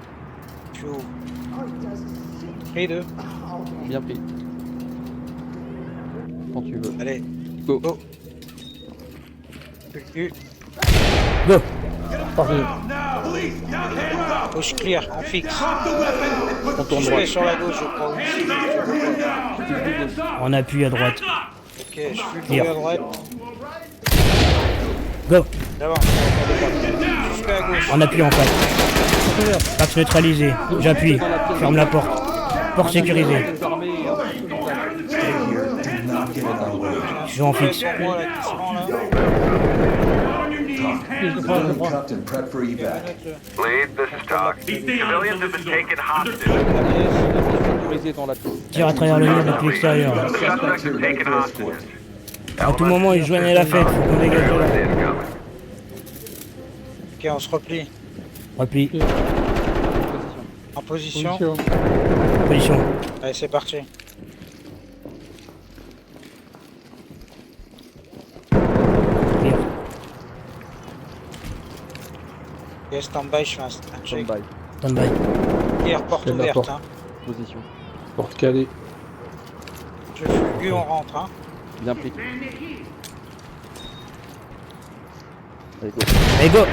Je ouvre. Pris deux. Bien pris. Quand tu veux. Allez, Go. go. Fulgure. Go. Parti. Now, police, down, hands up. Gauche clear, en fixe. Drop the weapon and put the Contourne Je droit. vais sur la gauche, je crois. hands up, hands down. Put your hands up. On appuie à droite. Ok, je fulgure Clear. à droite. Go. D'avant. Suspect à gauche. On appuie en face. Axe neutralisé. J'appuie. Ferme la porte. Porte sécurisée. Fermé. Je suis en fixe. Pour moi, là, qui se rend, là. On your knees, hands up. Lead, this is Talk. Civilians have been taken hostage. Sécurisé dans la pièce. Tire à travers le mur depuis l'extérieur. Suspects are taken hostages. À tout moment, ils joignent la fête. Faut qu'on dégage de là. Incoming. Ok, on se replie. Replie. En position. Position. Position. Allez, c'est parti. Clear. Ok, stand-by, je fais un check. Stand-by. Stand-by. Clear, porte Ferme la ouverte. porte. Hein. Position. Porte calée. Je fulgure, on rentre. Hein. Bien pris. Allez, go. Allez, go.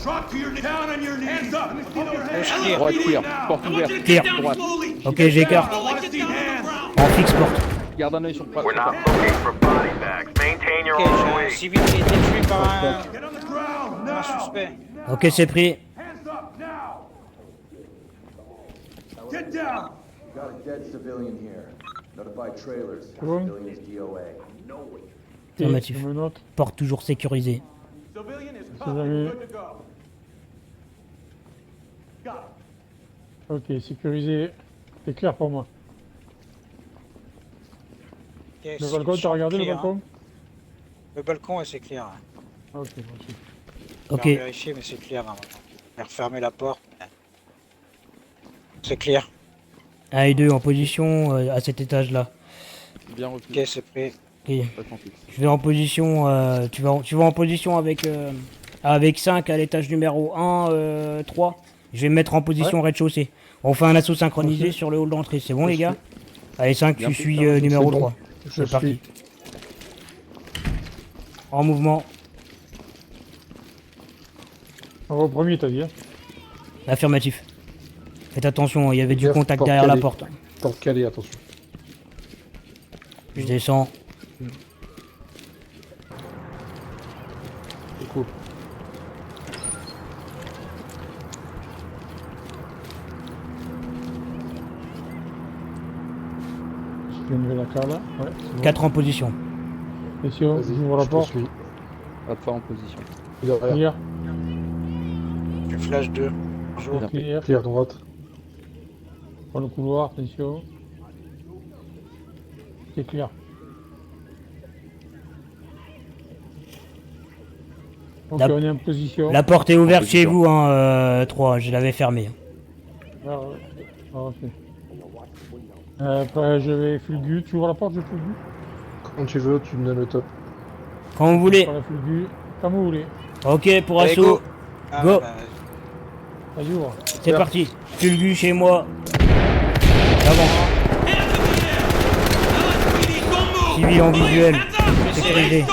Drop to your knees. Down on your knees. Hands up. Put your hands Gauche clear. Droite, clear. Porte ouverte. Clear. Droite. Ok, j'écarte. I want to see hands. En fixe porte. Garde un œil sur le We're not looking for body bags. Maintain your Ok, own j'ai un way. civil qui est détruit par Get on the ground un now. suspect. Ok, c'est pris. Hands up now. Get down. Got a dead civilian here. Notify trailers. Bon. Civilians DOA. Affirmatif. Je me note. Porte toujours sécurisée. Civilian is C'est covered. amis. Good to go. Got it. Ok, sécurisé. C'est clair pour moi. Ok, Le balcon, t'as regardé le clear, balcon hein. Le balcon, ouais, c'est clair. Hein. Ok, moi aussi. Ok. Je vais vérifier, mais c'est clair. Hein, maintenant. Je vais refermer la porte. C'est clair. 1 et 2 en position à cet étage-là. Bien reculé. Ok, c'est pris. Ok. Passe en fixe. Je vais en position. Tu vas en position avec avec 5 à l'étage numéro 1, 3. Je vais me mettre en position rez-de-chaussée. On fait un assaut synchronisé sur le hall d'entrée. C'est bon, les gars? Allez, 5, tu suis numéro C'est bon. 3. Je C'est parti. suis. En mouvement. On va au premier, t'as dit. Hein. Affirmatif. Faites attention, il y avait du Gaffe, contact porte derrière la calée. porte. Porte calée, attention. Je descends. C'est cool. J'ai une nouvelle carte là. Ouais, c'est bon. 4 en position. Messieurs, Vas-y, j'ouvre la je te porte. suis. Alpha en position. Derrière. Clear. Du flash 2. Bonjour. Bien. Clear. Clear droite. Dans le couloir, attention. C'est clair. Ok, La- on est en position. La porte est ouverte position. chez vous, hein, 3. Je l'avais fermée. Ah, ouais. Ah, ok. Après, je vais Fulgu. Tu ouvres la porte, je Fulgu. Quand tu veux, tu me donnes le top. Quand vous voulez. Par la Fulgu. Comme vous voulez. Ok, pour Allez, assaut. go. Ah, Go. bah, Vas-y, ouvre. C'est parti. Fulgu chez moi. Avance. Civil en visuel. Sécurisé.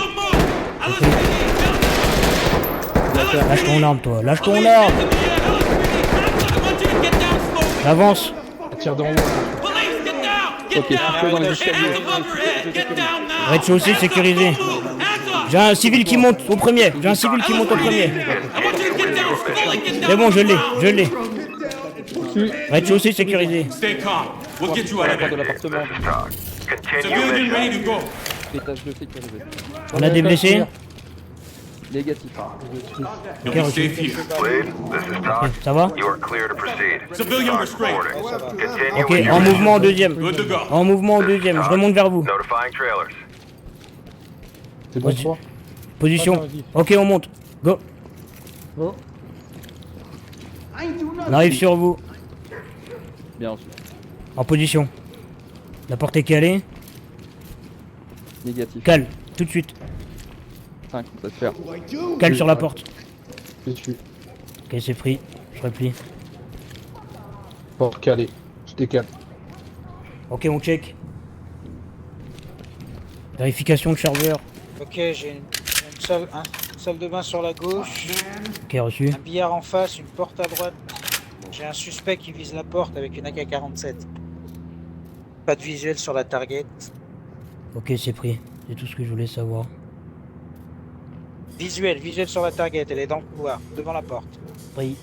Lâche ton arme, toi. Lâche ton arme. Avance. Tire d'en haut. Ok, feu dans les escaliers. Rez-de-chaussée sécurisé. J'ai un civil qui monte au premier. J'ai un civil qui monte au premier. C'est bon, je l'ai. Je l'ai. Rez-de-chaussée sécurisé. Stay calm. We'll get you out of Porte de there. l'appartement. Continue Civilian mission. ready to go. Étage 2 sécurisé. On a des blessés. Négatif. You'll be safe here. Lead, this is Talk. Ça va? You are clear to proceed. Civilian Talk restraint. reporting. Continue Ok, with en your mouvement au deuxième. Good to go. En mouvement au deuxième. Je remonte vers vous. notifying trailers. C'est bon, Vas-y. toi? Position. Vas-y. Ok, on monte. Go. Go. On arrive sur vous. Bien reçu. En position. La porte est calée. Négatif. Cale. Tout de suite. 5, ça se fait. Cale sur la porte. Je suis. Ok, c'est pris. Je replie. Porte calée. Je décale. Ok, on check. Vérification de serveur. ok, j'ai une salle de bain sur la gauche, Ok, reçu. un billard en face, une porte à droite. J'ai un suspect qui vise la porte avec une AK-47. Pas de visuel sur la target. Ok, c'est pris. C'est tout ce que je voulais savoir. Visuel sur la target, elle est dans le couloir, devant la porte. Pris.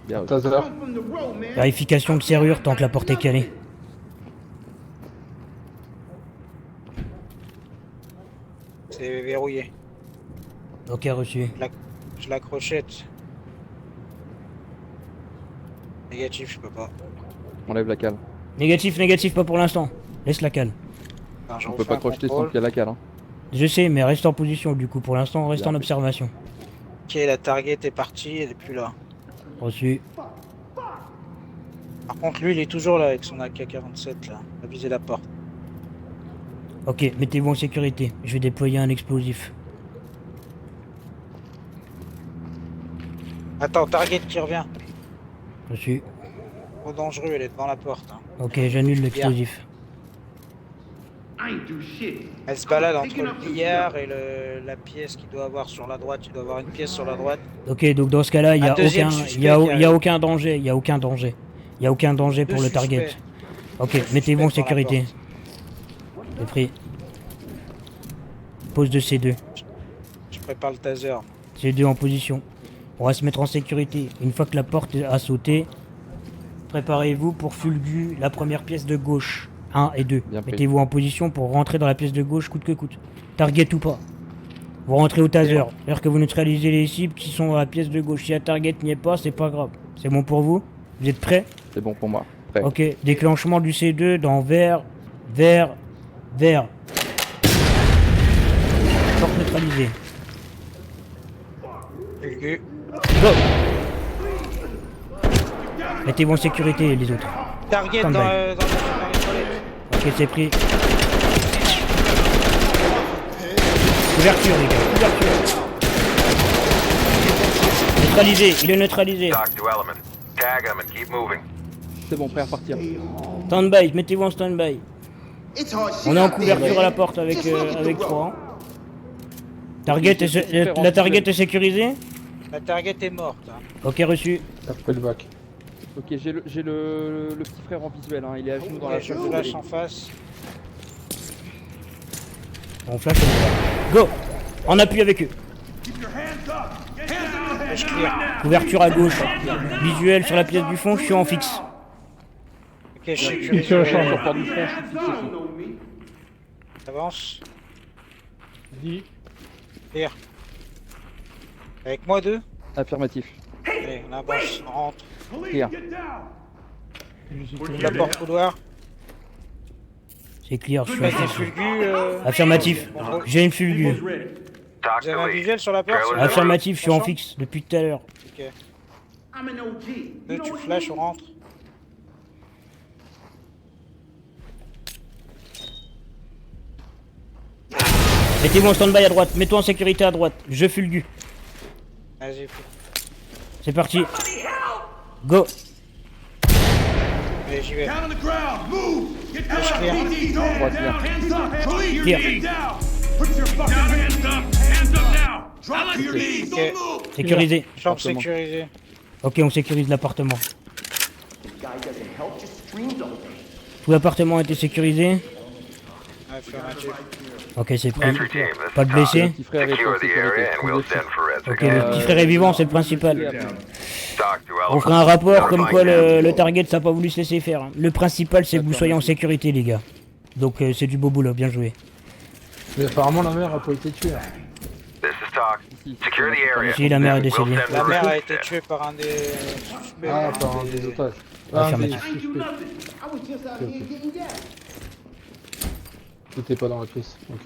Bien reçu. Taser. Vérification de serrure tant que la porte est calée. C'est verrouillé. Ok, reçu. Je la crochette. Négatif, je peux pas. On lève la cale. Négatif, négatif, pas pour l'instant. Laisse la cale. Enfin, je On peut refais pas un crocheter sans contrôle. qu'il y a la cale. Hein. Je sais, mais reste en position du coup. Pour l'instant, on reste en observation. Ok, la target est partie, elle est plus là. Reçu. Par contre, lui, il est toujours là avec son AK-47 là, à viser la porte. Ok, mettez-vous en sécurité. Je vais déployer un explosif. Attends, target qui revient. Reçu. Trop dangereux, elle est devant la porte. Hein. Ok, j'annule l'explosif. Elle se balade entre le billard et la pièce qu'il doit avoir sur la droite. Il doit avoir une pièce sur la droite. Ok, donc dans ce cas-là, il y Un a deuxième aucun, suspect il y a, qui il y a arrive. aucun danger. Il y a aucun danger. Il y a aucun danger pour Deux le target. suspects. Ok, Deux mettez-vous en suspects devant la sécurité. C'est pris. Pose de C2. Je prépare le taser. C2 en position. On va se mettre en sécurité. Une fois que la porte a sauté, préparez-vous pour Fulgu, la première pièce de gauche. 1 et 2. Bien pris. Mettez-vous en position pour rentrer dans la pièce de gauche coûte que coûte. Target ou pas. Vous rentrez au taser. C'est-à-dire que vous neutralisez les cibles qui sont dans la pièce de gauche. Si la target n'y est pas, c'est pas grave. C'est bon pour vous? Vous êtes prêts? C'est bon pour moi. Prêt. Ok, déclenchement du C2 dans vert, vert, vert. Porte neutralisée. Fulgu. Go! Mettez-vous en sécurité les autres. Target Stand dans, by. dans les toilettes. Ok, c'est pris. Couverture les gars, couverture. neutralisé, il est neutralisé. Talk to Element. Tag him and keep moving. C'est bon, prêt à repartir. Stand-by, mettez-vous en stand-by. On est en couverture à la porte avec 3. Target la target est sécurisée. La target est morte. Hein. Ok, reçu. Après le bac. Ok, j'ai le petit frère en visuel, hein. Il est à genoux dans la Je chambre. flash en face. On flash, on y va. Go. En appui avec eux. Flash clear. Couverture à gauche. Visuel sur la pièce du fond, je suis en fixe. Ok, je suis suis sur la chambre. Sur porte du front, je suis fixé. Avance. Dis. Clear. Avec moi 2. Affirmatif. Allez, on avance, on rentre. Clear. La porte couloir. C'est clear, je suis Pas en des fixe. fulgus. Affirmatif. J'ai une fulgure. Talk Vous avez to un lead. visuel sur la porte? Trailers Affirmatif, je suis en fixe depuis tout à l'heure. Ok. 2, tu flash, on rentre. Mettez-vous en stand-by à droite, mets-toi en sécurité à droite. Je fulgu. Vas-y, fou. C'est parti. Go. Allez, j'y vais. Down on the ground. Move. Get down. Push clear. PD, don't Droite, down. clear. Hands up. Police, Clear. get down. Put your fucking hands up. Hands up now. Drop to your knees. Ok. Don't move. Sécurisé. Chambre Appartement. sécurisée. Ok, on sécurise l'appartement. Tout l'appartement a été sécurisé. Affirmatif. Ok, c'est pris. Entry team, this Pas is de Tom. blessés. Petit frère est en Secure the sécurité. area and we'll Objectif. send forensic. Ok, le petit frère est vivant, c'est le principal. Talk to On Element. fera un rapport comme quoi Notifying le target ça a pas voulu se laisser faire. Le principal c'est que vous soyez en sécurité les gars. Donc c'est du beau boulot, bien joué. Mais apparemment la mère a pas été tuée. Hein. This is Talk. Secure the area. Si, la mère est We'll décédée. send La mère a forensic été instead. tuée par un des suspects. Ah, par un des otages. Ah, un des Affirmatif. suspects. Ok, ok. Tout est pas dans la pièce. Ok.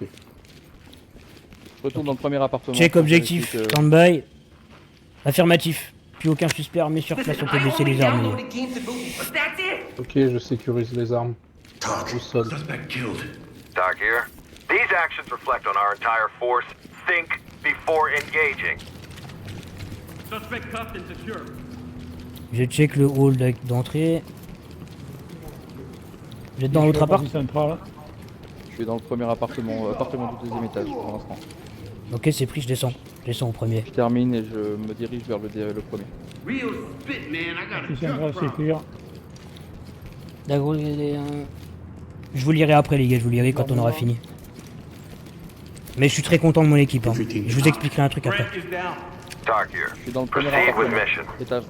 Je retourne dans le premier appartement. Check pour objectif, vérifier que- stand-by. Affirmatif. Plus aucun suspect armé sur place, on peut baisser les armes. Ok, je sécurise les armes. Au sol. Suspect killed. Talk here. These actions reflect on our entire force. Think before engaging. Suspect cuffed and secure. Je check le hall d'entrée. Vous êtes dans l'autre appart? Central. Je suis dans le premier appartement du deuxième étage pour l'instant. Ok, c'est pris, je descends. Je descends au premier. Je termine et je me dirige vers le premier. Real spit, man. I got a Si tough Central, c'est problem. clear. D'accord, je vous lirai après les gars, je vous lirai quand on aura fini. Mais je suis très content de mon équipe. Hein. Je vous expliquerai un truc après. Brent is down. Talk here. Je suis dans le premier Proceed with appartement. mission. Étage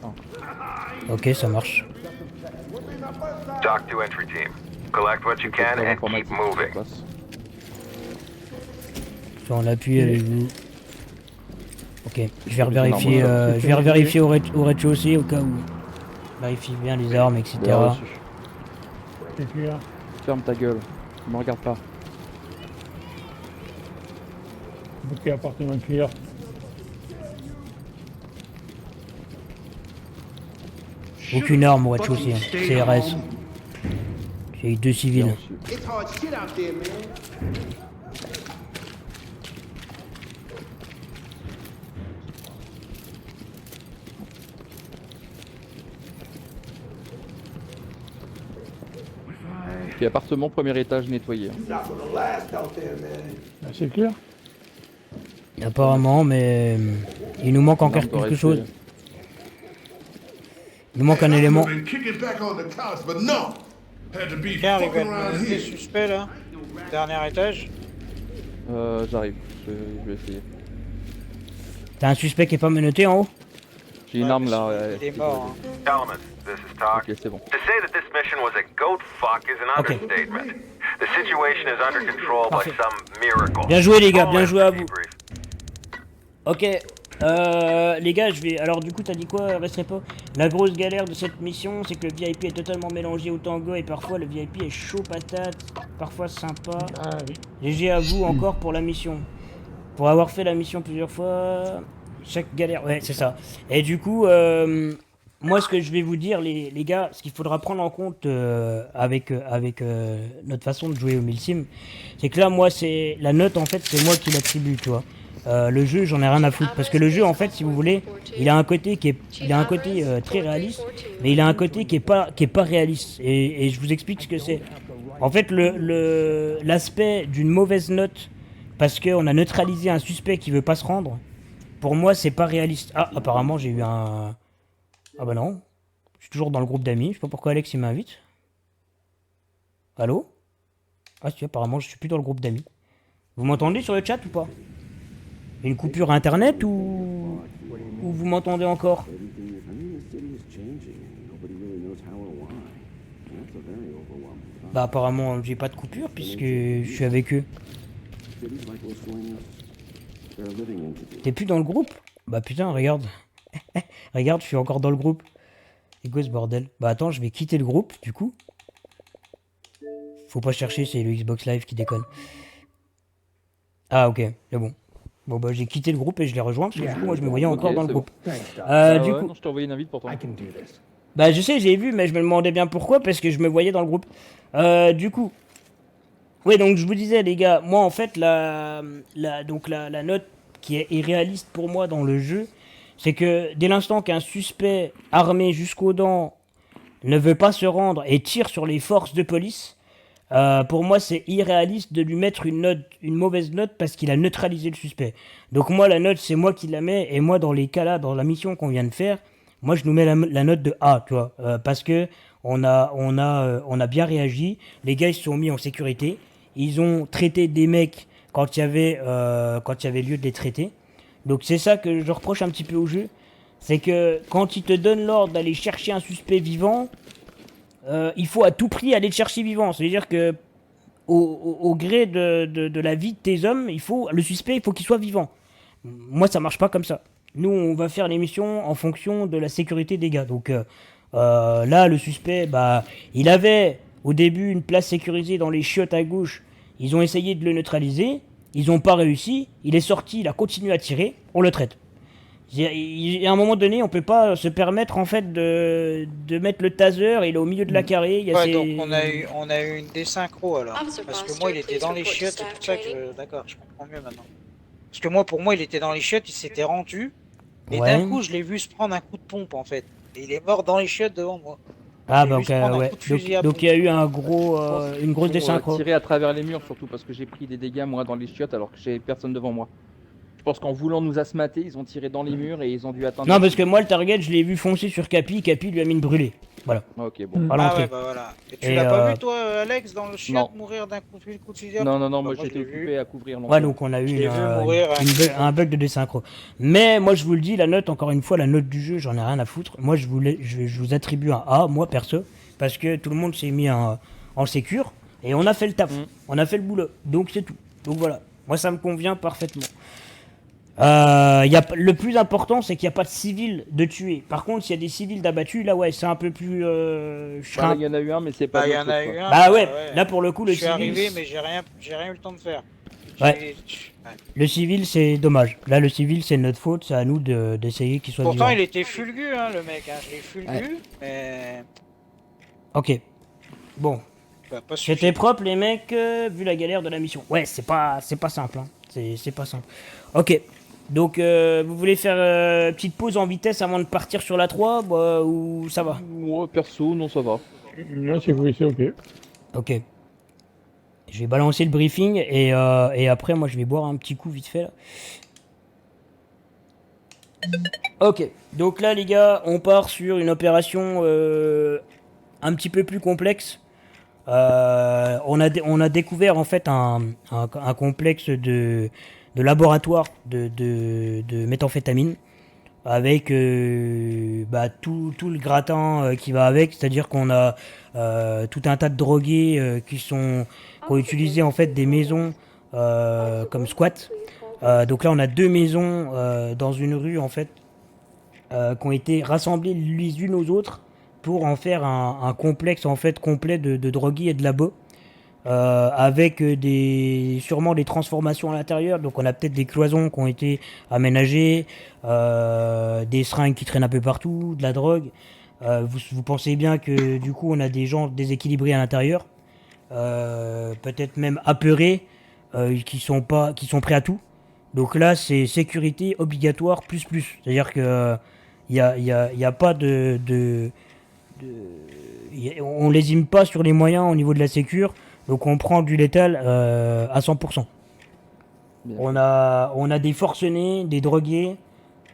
1. Ok, ça marche. Talk to entry team. Collect what you can and keep moving. Je suis en appui avec vous. Ok, je vais revérifier, je vais revérifier au rez-de-chaussée au cas où. Vérifie bien les armes, etc. Bien reçu. C'est clear. Ferme ta gueule. Ne me regarde pas. Ok, appartement clear. Aucune arme au rez-de-chaussée, hein. CRS. J'ai eu 2 Bien civils. reçu. Ok, appartement, premier étage nettoyé. hein. Ah, c'est clear. Apparemment, mais il nous manque encore L'arme doit quelque rester- chose. Il nous manque un élément. Been kicking back on the couch, but no. Had to be Quelqu'un arrive à fucking te around mener des here. suspects là. Dernier étage. J'arrive. Je vais essayer. T'as un suspect qui est pas menotté en haut? J'ai une arme là. Il est mort. Hein. Element, this is Talk. Ok, c'est bon. To say that this mission was a goat fuck is an Okay. understatement. The situation is under control by Parfait. some miracle. Bien joué, les gars, bien All joué à entity vous. brief. Ok, les gars, je vais. Alors, du coup, t'as dit quoi, Restrepo? La grosse galère de cette mission, c'est que le VIP est totalement mélangé au tango et parfois le VIP est chaud patate, parfois sympa. Ah oui. Léger à vous encore pour la mission. Pour avoir fait la mission plusieurs fois, chaque galère. Ouais, c'est ça. Et du coup, moi, ce que je vais vous dire, les gars, ce qu'il faudra prendre en compte avec notre façon de jouer au Milsim, c'est que là, moi, c'est la note, en fait, c'est moi qui l'attribue, tu vois. Le jeu, j'en ai rien à foutre. Parce que le jeu, en fait, si vous voulez, il a un côté très réaliste, mais il a un côté qui est pas réaliste. Et je vous explique ce que c'est. En fait, l'aspect d'une mauvaise note, parce qu'on a neutralisé un suspect qui veut pas se rendre, pour moi, c'est pas réaliste. Ah, apparemment, j'ai eu un... Ah bah non. Je suis toujours dans le groupe d'amis. Je sais pas pourquoi Alex, il m'invite. Allô? Ah si, apparemment, je suis plus dans le groupe d'amis. Vous m'entendez sur le chat ou pas? Une coupure internet ou vous m'entendez encore? Bah apparemment j'ai pas de coupure puisque je suis avec eux. T'es plus dans le groupe? Bah putain regarde. Regarde, je suis encore dans le groupe. C'est quoi ce bordel? Bah attends, je vais quitter le groupe du coup. Faut pas chercher, c'est le Xbox Live qui déconne. Ah ok, c'est bon. Bon bah j'ai quitté le groupe et je l'ai rejoint parce que du coup moi je me voyais encore dans le groupe. Du coup, non, je t'ai envoyé une invite pourtant. Bah je sais, j'ai vu mais je me demandais bien pourquoi parce que je me voyais dans le groupe. Du coup. Oui donc je vous disais les gars, moi en fait la note qui est irréaliste pour moi dans le jeu, c'est que dès l'instant qu'un suspect armé jusqu'aux dents ne veut pas se rendre et tire sur les forces de police, pour moi, c'est irréaliste de lui mettre une mauvaise note parce qu'il a neutralisé le suspect. Donc moi, la note, c'est moi qui la mets. Et moi, dans les cas là, dans la mission qu'on vient de faire, moi, je nous mets la note de A, tu vois. Parce que on a bien réagi. Les gars, ils se sont mis en sécurité. Ils ont traité des mecs quand il y avait lieu de les traiter. Donc c'est ça que je reproche un petit peu au jeu. C'est que quand ils te donnent l'ordre d'aller chercher un suspect vivant... il faut à tout prix aller le chercher vivant. C'est-à-dire que au gré de la vie de tes hommes, le suspect, il faut qu'il soit vivant. Moi, ça marche pas comme ça. Nous, on va faire l'émission en fonction de la sécurité des gars. Donc là, le suspect, bah, il avait au début une place sécurisée dans les chiottes à gauche. Ils ont essayé de le neutraliser. Ils n'ont pas réussi. Il est sorti, il a continué à tirer. On le traite. À un moment donné, on peut pas se permettre en fait de mettre le taser, il est au milieu de la carré. Donc on a eu une désynchro alors. Parce que moi il était dans les chiottes, c'est pour ça que d'accord, je comprends mieux maintenant. Parce que moi pour moi il était dans les chiottes, il s'était rendu. Et d'un coup je l'ai vu se prendre un coup de pompe en fait. Et il est mort dans les chiottes devant moi. Ah bah ok, ouais. Donc il y a eu une grosse désynchro. Tirer à travers les murs surtout parce que j'ai pris des dégâts moi dans les chiottes alors que j'ai personne devant moi. Je pense qu'en voulant nous asmater, ils ont tiré dans les murs et ils ont dû atteindre... Non, parce que moi, le target, je l'ai vu foncer sur Capi lui a mis une brûlée. Voilà. Ok, bon. À l'entrée. Ouais, bah voilà. Et tu l'as pas vu, toi, Alex, dans le chiotte, mourir d'un coup de fusil? Non, moi j'étais occupé à couvrir. Ouais, donc on a eu un bug de désynchro. Mais moi, je vous le dis, la note, encore une fois, la note du jeu, j'en ai rien à foutre. Moi, je vous attribue un A, moi, perso, parce que tout le monde s'est mis en sécure, et on a fait le taf. On a fait le boulot. Donc c'est tout. Donc voilà. Moi, ça me convient parfaitement. Le plus important, c'est qu'il n'y a pas de civils de tuer. Par contre, s'il y a des civils d'abattus, là, ouais, c'est un peu plus. Il y en a eu un, mais c'est pas. Il y en a eu un. Bah ouais, là pour le coup, le civil. Je suis civil. arrivé, mais j'ai rien eu le temps de faire. Ouais. Le civil, c'est dommage. Là, le civil, c'est notre faute. C'est à nous d'essayer qu'il soit Pourtant, vivant. il était fulgu, hein, le mec. Hein. Je l'ai fulgu, mais. Ok. Bon. C'était propre, les mecs, vu la galère de la mission. Ouais, c'est pas simple. Hein. C'est pas simple. Ok. Donc, vous voulez faire petite pause en vitesse avant de partir sur la 3 ou ça va? Moi, perso, non, ça va. Moi, c'est ok. Ok. Je vais balancer le briefing et après, moi, je vais boire un petit coup vite fait. Là. Ok. Donc là, les gars, on part sur une opération un petit peu plus complexe. On a découvert en fait un complexe de laboratoire de méthamphétamine avec tout le gratin qui va avec, c'est-à-dire qu'on a tout un tas de drogués qui ont utilisé en fait des maisons comme squat. Donc là on a 2 maisons dans une rue en fait qui ont été rassemblées les unes aux autres pour en faire un complexe en fait complet de drogués et de labos. Avec sûrement des transformations à l'intérieur. Donc on a peut-être des cloisons qui ont été aménagées, des seringues qui traînent un peu partout, de la drogue. Vous pensez bien que du coup on a des gens déséquilibrés à l'intérieur, peut-être même apeurés, qui sont prêts à tout. Donc là, c'est sécurité obligatoire plus. C'est-à-dire que y a pas on lésime pas sur les moyens au niveau de la sécure. Donc on prend du létal à 100%. Bien. On a des forcenés, des drogués.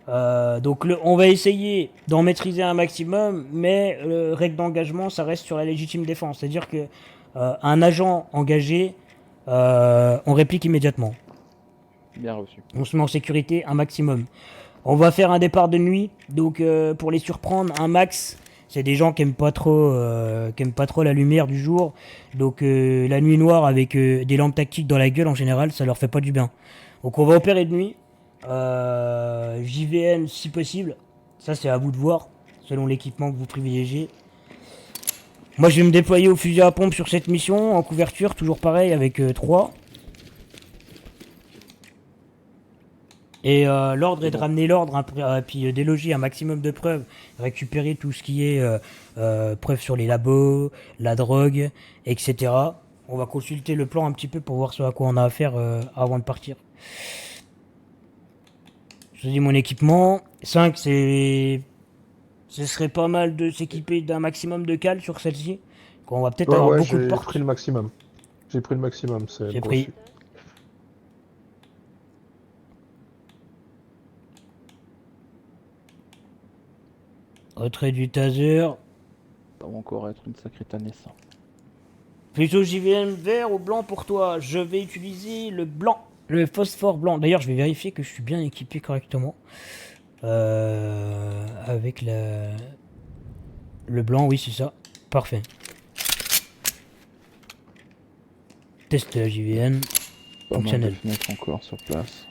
Donc on va essayer d'en maîtriser un maximum, mais règle d'engagement, ça reste sur la légitime défense. C'est-à-dire que un agent engagé, on réplique immédiatement. Bien reçu. On se met en sécurité un maximum. On va faire un départ de nuit, donc pour les surprendre, un max. C'est des gens qui aiment pas trop la lumière du jour. Donc la nuit noire avec des lampes tactiques dans la gueule en général, ça leur fait pas du bien. Donc on va opérer de nuit. JVN si possible. Ça c'est à vous de voir, selon l'équipement que vous privilégiez. Moi je vais me déployer au fusil à pompe sur cette mission, en couverture, toujours pareil avec 3. Et l'ordre est de ramener l'ordre, puis déloger un maximum de preuves, récupérer tout ce qui est preuves sur les labos, la drogue, etc. On va consulter le plan un petit peu pour voir ce à quoi on a affaire avant de partir. Je dis mon équipement. 5, ce serait pas mal de s'équiper d'un maximum de cales sur celle-ci. On va peut-être avoir beaucoup de portes. J'ai pris le maximum. J'ai pris. Retrait du taser. Ça va encore être une sacrée tannée, ça. Plutôt JVM vert ou blanc pour toi. Je vais utiliser le blanc. Le phosphore blanc. D'ailleurs, je vais vérifier que je suis bien équipé correctement. Avec le blanc, oui, c'est ça. Parfait. Test JVN. Fonctionnel. Encore sur place.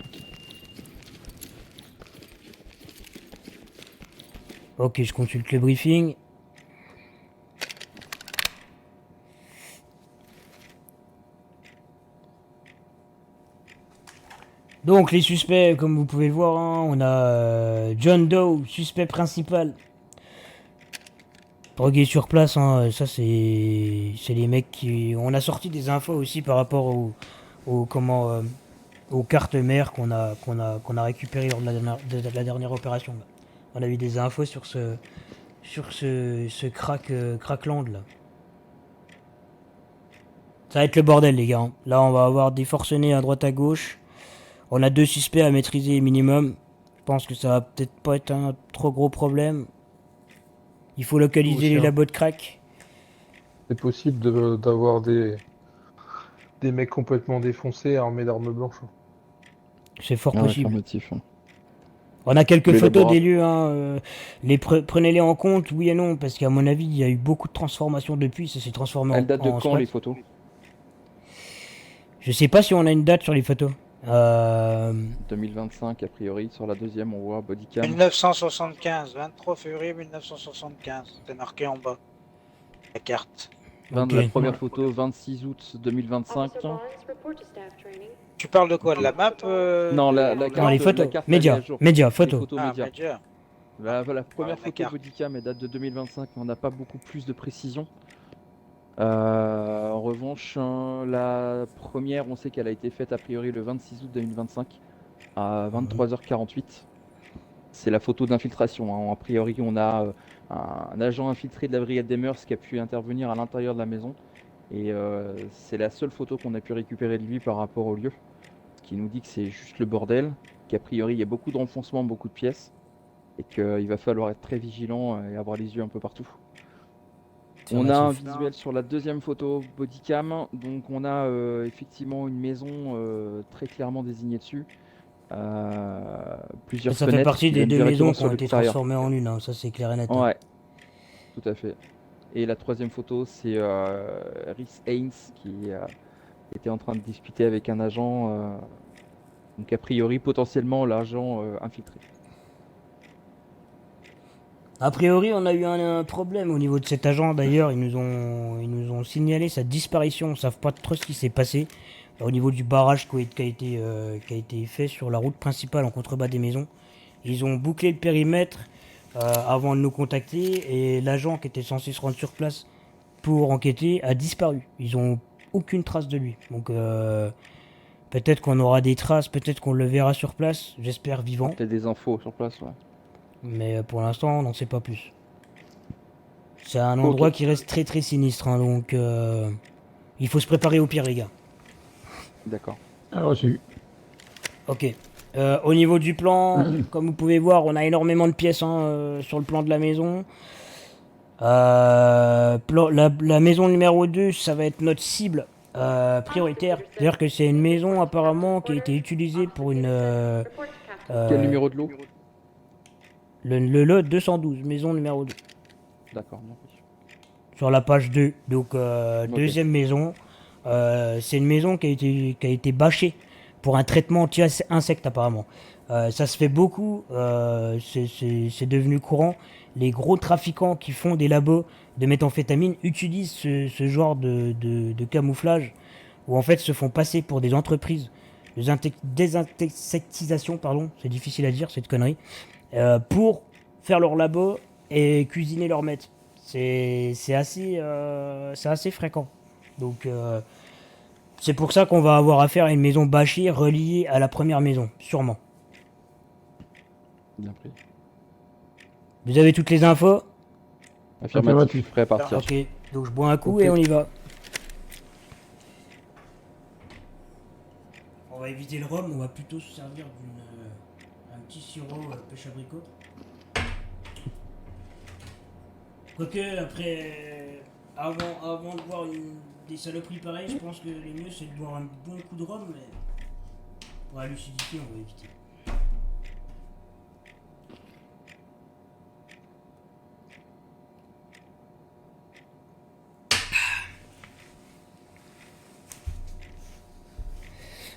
Ok, je consulte le briefing. Donc les suspects, comme vous pouvez le voir, hein, on a John Doe, suspect principal. Drogué sur place, hein, ça c'est les mecs qui... On a sorti des infos aussi par rapport aux cartes mères qu'on a récupérées lors de la dernière opération. Là. On a eu des infos sur ce crackland là. Ça va être le bordel les gars. Hein. Là on va avoir des forcenés à droite à gauche. On a 2 suspects à maîtriser minimum. Je pense que ça va peut-être pas être un trop gros problème. Il faut localiser les labos de crack. C'est possible d'avoir des mecs complètement défoncés armés d'armes blanches. C'est fort possible. Motif, hein. On a quelques photos des lieux. Hein. Prenez-les en compte, oui et non, parce qu'à mon avis, il y a eu beaucoup de transformations depuis. Ça s'est transformé Elle date de quand les photos? Je sais pas si on a une date sur les photos. 2025 a priori, sur la deuxième on voit bodycam. 1975, 23 février 1975, c'est marqué en bas, la carte. La première photo, 26 août 2025. Tu parles de quoi? De la map Non, la carte. Non, les photos, médias, photos. Média. La première photo bodycam elle date de 2025, mais on n'a pas beaucoup plus de précision. En revanche, la première, on sait qu'elle a été faite a priori le 26 août 2025 à 23h48. C'est la photo d'infiltration. Hein. A priori, on a un agent infiltré de la brigade des mœurs qui a pu intervenir à l'intérieur de la maison. Et c'est la seule photo qu'on a pu récupérer de lui par rapport au lieu. Ce qui nous dit que c'est juste le bordel, qu'a priori il y a beaucoup de renfoncements, beaucoup de pièces. Et qu'il va falloir être très vigilant et avoir les yeux un peu partout. On a un visuel sur la deuxième photo bodycam, donc on a effectivement une maison très clairement désignée dessus. Plusieurs ça fenêtres. Ça fait partie des 2 maisons qui ont été transformées en une, hein. Ça c'est clair et net. Ouais, tout à fait. Et la troisième photo c'est Rhys Haynes qui était en train de discuter avec un agent, donc a priori potentiellement l'agent infiltré. A priori, on a eu un problème au niveau de cet agent. D'ailleurs, ils nous ont signalé sa disparition. On ne sait pas trop ce qui s'est passé au niveau du barrage qui a été fait sur la route principale en contrebas des maisons. Ils ont bouclé le périmètre avant de nous contacter et l'agent qui était censé se rendre sur place pour enquêter a disparu. Ils n'ont aucune trace de lui. Donc Peut-être qu'on aura des traces, peut-être qu'on le verra sur place, j'espère vivant. Peut-être des infos sur place, ouais. Mais pour l'instant, on n'en sait pas plus. C'est un endroit qui reste très très sinistre, hein, donc il faut se préparer au pire, les gars. D'accord. Ah, reçu. Ok. Au niveau du plan, comme vous pouvez voir, on a énormément de pièces sur le plan de la maison. La maison numéro 2, ça va être notre cible prioritaire. C'est-à-dire que c'est une maison apparemment qui a été utilisée pour une... Quel numéro de lot? Le lot 212, maison numéro 2. D'accord, merci. Sur la page 2. Donc deuxième maison. C'est une maison qui a été bâchée pour un traitement anti-insectes apparemment. Ça se fait beaucoup, c'est devenu courant. Les gros trafiquants qui font des labos de méthamphétamine utilisent ce genre de camouflage où en fait se font passer pour des entreprises de désinsectisation, pardon, c'est difficile à dire cette connerie, pour faire leur labo et cuisiner leur meth. C'est assez fréquent. Donc c'est pour ça qu'on va avoir affaire à une maison bâchée reliée à la première maison, sûrement. Bien pris. Vous avez toutes les infos? Affirmatif, prêt à partir. Ok, donc je bois un coup et on y va. On va éviter le rhum, on va plutôt se servir d'un petit sirop pêche abricot. Quoique, après, avant de boire des saloperies pareilles, je pense que le mieux c'est de boire un bon coup de rhum, mais pour la lucidité, on va éviter.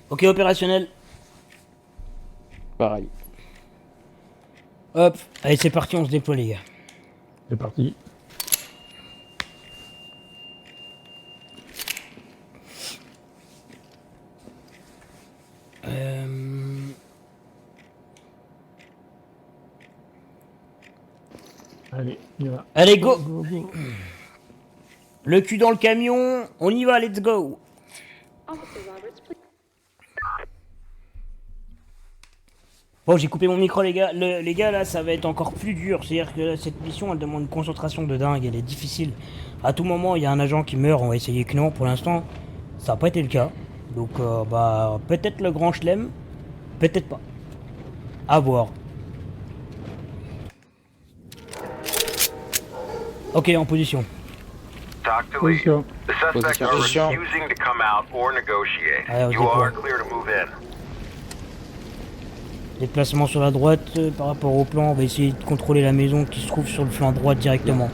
Ok, opérationnel. Pareil. Hop, allez c'est parti, on se déploie les gars. C'est parti. Allez, on y va. Allez, go, Go, go. Le cul dans le camion, on y va, let's go. Bon, j'ai coupé mon micro, les gars. Les gars, là, ça va être encore plus dur. C'est-à-dire que là, cette mission, elle demande une concentration de dingue. Elle est difficile. À tout moment, il y a un agent qui meurt. On va essayer que non. Pour l'instant, ça n'a pas été le cas. Donc, peut-être le grand chelem. Peut-être pas. À voir. Ok, en position. Talk to lead. Position. The suspects are Position. refusing to come out or negotiate. Allez, You on are déploie. clear to move in. Déplacement sur la droite par rapport au plan. On va essayer de contrôler la maison qui se trouve sur le flanc droit directement.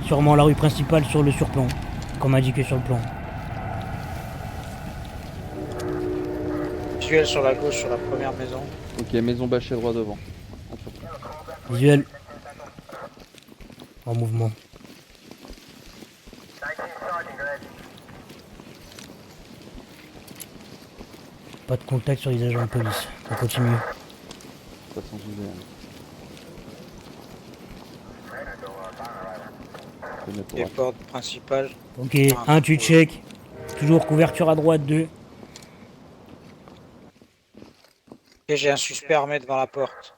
Sûrement la rue principale sur le surplomb, comme indiqué sur le plan. Visuel sur la gauche, sur la première maison. Ok, maison bâchée droit devant. Visuel. En mouvement. Pas de contact sur les agents de police. On continue. Ça sent gilet. Et porte principale. Ok, un tu check. Toujours couverture à droite, 2. Et j'ai un suspect armé devant la porte.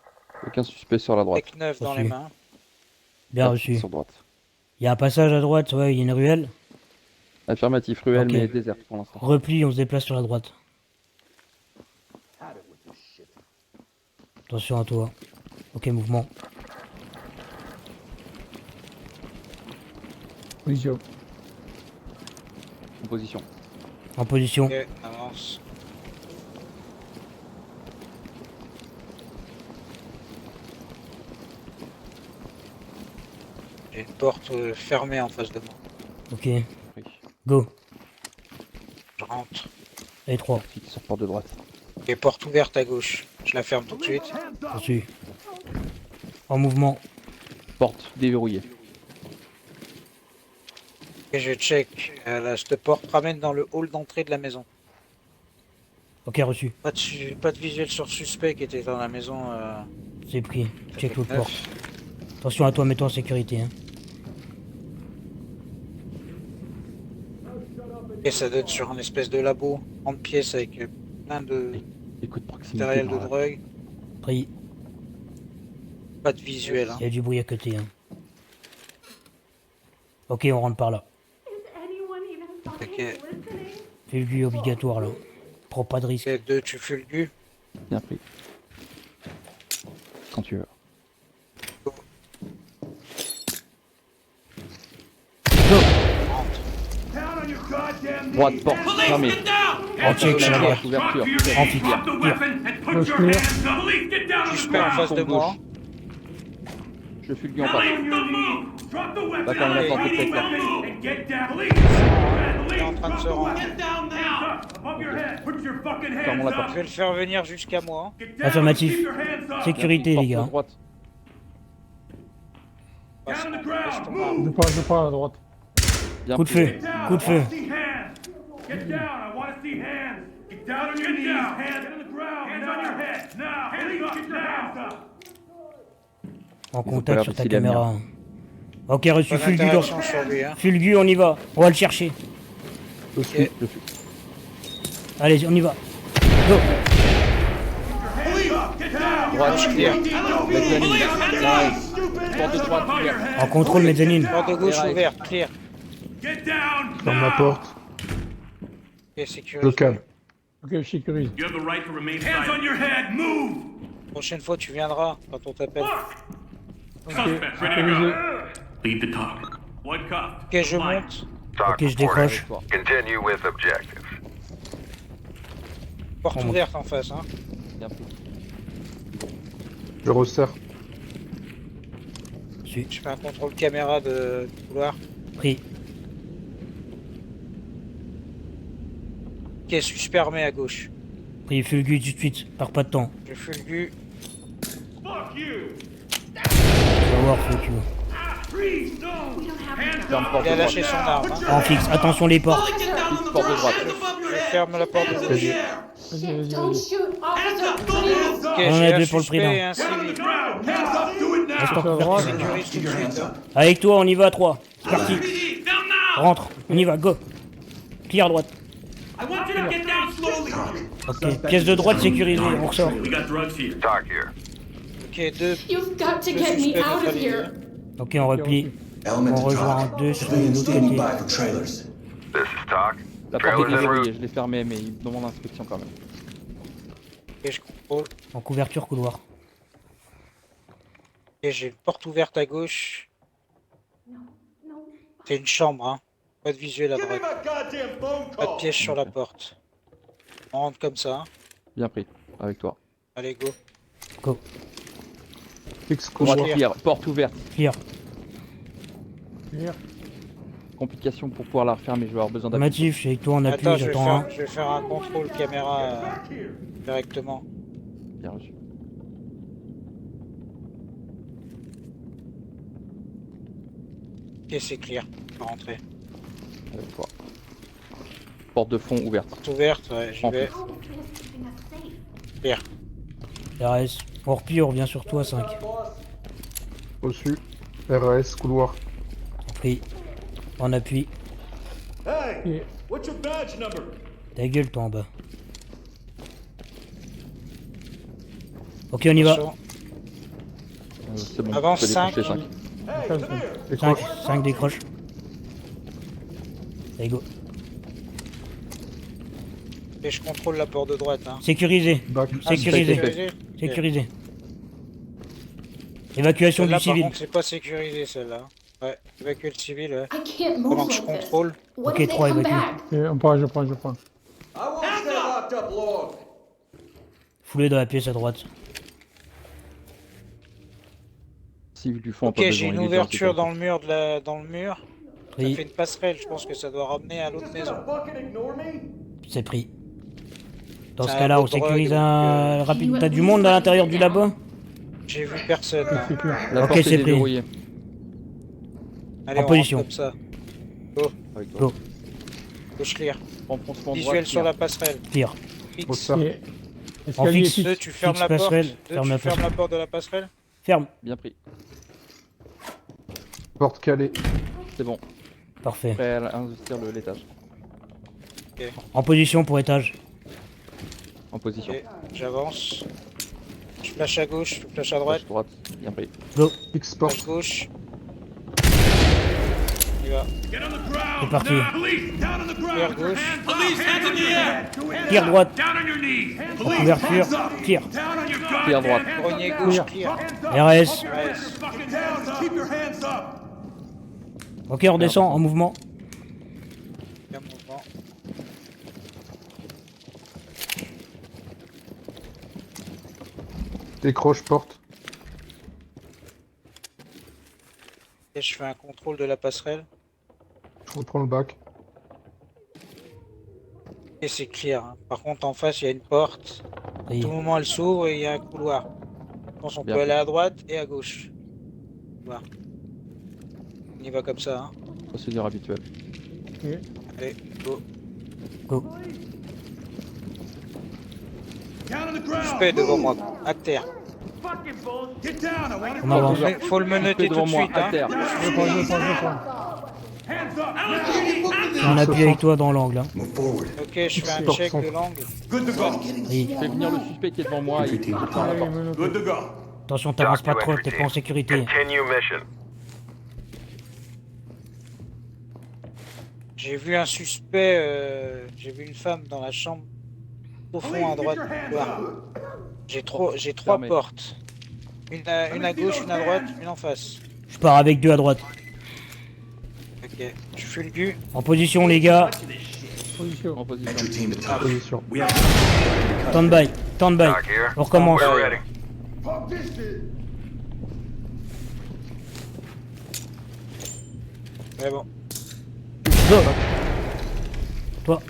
Aucun suspect sur la droite. Avec 9 dans les mains. Bien Hop, reçu. Sur droite. Il y a un passage à droite, ouais, il y a une ruelle. Affirmatif, ruelle Ok. mais déserte pour l'instant. Repli, on se déplace sur la droite. Attention à toi. Ok, mouvement. Position. En position. En position. Ok, avance. J'ai une porte fermée en face de moi. Ok, Oui. go. Je rentre. Et 3. Qui sort porte de droite. Et porte ouverte à gauche. Je la ferme tout de suite. Reçu. En mouvement. Porte déverrouillée. Et je check. Cette porte ramène dans le hall d'entrée de la maison. Ok, reçu. Pas de visuel sur suspect qui était dans la maison. C'est pris. Check l'autre neuf. porte. Attention à toi, mets-toi en sécurité. Hein. Et ça doit être sur un espèce de labo, 30 pièces avec plein de Écoute, proximité. matériel de dans la- drogue. Pris. Pas de visuel. Hein. Il y a du bruit à côté. Hein. Ok, on rentre par là. Ok. Fulgu obligatoire là. Prends pas de risque. Ok, 2, tu fulgus. Bien pris. Quand tu veux. Down on your goddamn Droite, knees. porte, fermée. En check sur la droite. Ouverture. En fixe. Drop the weapon and put your hands up. Police, get down on the Suspect en face ground. de moi. Je fulgue en face. Police, don't move. Drop the weapon. D'accord, on attend, Police, peut-être. don't move. And get down. Police. Il est en train de se rendre. Get down now. Hands up above your head. Put your fucking Fermons hands la porte. Je up. vais le faire venir jusqu'à moi. Get down. Affirmatif. Keep your hands up. Sécurité les Porte gars. droite. Down on the Laisse ground. ton Move. arme. Je prends à droite. Bien Coup de pris. feu. Get down. Coup de I feu. wanna see hands. Get down. I want to see hands. Get down on your knees. Hands on the ground. Hands on your head. Now. Hands up. Get your hands up. En Ils ont pas contact l'air sur de ta s'y la caméra. Ok, reçu. Pas Fulgu, d'interaction sur lui. Hein. Fulgu, on y va. On va le chercher. Je suis. Je suis. Allez, on y va. Go. Hands up. Get down. Droite, Je clear. mezzanine. Nice. Porte de droite, ouverte. En contrôle mezzanine. Porte de gauche Derrière. ouverte. Clear. Get down. Ferme la porte. Ok, sécurisé. Je calme. Ok, je sécurise. You have the right to remain hands on your head. Move. Prochaine fois, tu viendras quand on t'appelle. Suspect ready to go. Lead the talk. One cuffed. Ok, je monte. Talk Ok, je reporting. décroche. Continue with objectives. Porte On monte. ouverte en face. Hein. Bien pris. Je resserre. Su. Je fais un contrôle caméra de couloir. Pris. Ok, suspect armé à gauche. Pris. Fulgu tout de suite. Pars pas de temps. Je fulgus. Fuck you. Tu vas voir, Fulgu. Freeze. No. Hands Ferme up. porte Il a de droite. lâché son arme. Hein. En fixe. Attention les portes. Fixe porte de droite. Je ferme la porte de gauche. Vas-y, Don't vas-y. shoot, officer, please. Ok, On en a j'ai un deux pour le suspect prudent. et un Down on civil. the ground. Hands up. Do it now. Reste en À couverture. droite. Sécurise tout de suite. Hein. Avec toi, on y va à 3. Parti. Down now. Rentre. On y va. Go. Clear droite. I want you to get down slowly. Ok. Pièce de droite sécurisée. On ressort. We got drugs here. Talk here. Ok, 2. You've got to get me out of here. Ok, on replie. On rejoint en 2 sur l'autre côté. This is Talk. La porte est Trailers en déverrouillée. route. Je l'ai fermée, mais il me demande inspection quand même. Ok, je contrôle. En couverture couloir. Ok, j'ai une porte ouverte à gauche. C'est une chambre, hein. Pas de visuel à droite. Pas de piège sur la porte. On rentre comme ça. Hein. Bien pris. Avec toi. Allez, go. Go. Fixe Droite couloir. clear. Porte ouverte. Clear. Complication pour pouvoir la refermer. Je vais avoir besoin d'appui. Affirmatif. Je suis avec toi en appui. Attends, je J'attends un. vais faire un contrôle caméra directement. Bien reçu. Ok, c'est clear. On peut rentrer. Avec toi. Porte de fond ouverte. Porte ouverte, ouais, j'y En vais. Clear. RS. On replie, on revient sur toi 5. Reçu. RAS couloir. Pris. En appui. Hey, what's your badge number? Ta gueule toi en bas. Ok, on y va. Attention. C'est bon. Avance, je peux décrocher 5. 5. 5 décroche. Allez, go. Et je contrôle la porte de droite. Hein. Sécurisé. Back. Sécurisé. Sécurisé. Sécurisé. Évacuation Celle-là, du par civil. contre, c'est pas sécurisé, celle-là. Ouais, évacuer le civil, ouais. I can't Pendant move que je like this. contrôle. What Ok, if they 3 come évacués. back? Ok, on prend, je prends, je prends. Foulé dans la pièce à droite. Civil du fond. Ok, j'ai une ouverture dans le mur dans le mur. Ça Pris. fait une passerelle, je pense que ça doit ramener à l'autre maison. C'est pris. Dans C'est ce un cas-là, on labo de sécurise drogue, un rapide. T'as du monde à l'intérieur du labo? J'ai vu personne. Là. C'est clair. La Ok, porte c'est est pris. déverrouillée. Allez, En on position. rentre comme ça. Avec toi. Go. Gauche clear. Enfoncement droit. Visuel sur clear. la passerelle. Clear. Fixe. Resserre. Et En escalier fixe. fixe. Deux, tu fermes Fixe la porte. passerelle, Deux, ferme tu la fermes passerelle. la porte de la passerelle. Ferme. Bien pris. Porte calée. C'est bon. Parfait. Prêt à investir l'étage. En position pour étage. En position. Ok, j'avance. Je flash à gauche, je flash à droite. Droite, bien pris. Go. Export. Flash gauche. On y va. Get on the ground. C'est parti. Now. Police, down on the ground. Clear gauche. Police, hands in the air. Tire droite. Down on your knees. En couverture. Tire. Down on your Clear droite. Grenier gauche, clear. RS. Ouais, Fucking down. Keep your hands up. Ok, on redescend en mouvement. bien mouvement. Décroche porte. Et je fais un contrôle de la passerelle. Je reprends le bac. Et c'est clair. Hein. Par contre, en face, il y a une porte. À Oui. tout moment, elle s'ouvre et il y a un couloir. Je pense qu'on Bien peut fait. aller à droite et à gauche. Voilà. On y va comme ça. Hein. Procédure habituelle. Allez, go. Go. Down on the ground. Suspect devant moi. À terre. Get down. I want On avance. Faut le menotter tout devant de moi, suite. à Hein. terre. hands up. On appuie avec toi dans l'angle. Hein. Ok, je fais un check de l'angle. Good to go. Oui. Fais venir le suspect qui est devant moi et il ferme la porte. Good to go. Attention, t'avances pas trop, t'es pas en sécurité. Continue mission. J'ai vu un suspect, j'ai vu une femme dans la chambre au fond à droite du couloir. J'ai trois Fermé. portes. Une à gauche, une à droite, une en face. Je pars avec deux à droite. Ok, je fulgue. En position, les gars. En position. Position. Stand by. Stand by. Doc here. On recommence. We're ready. Mais bon. Go. Toi.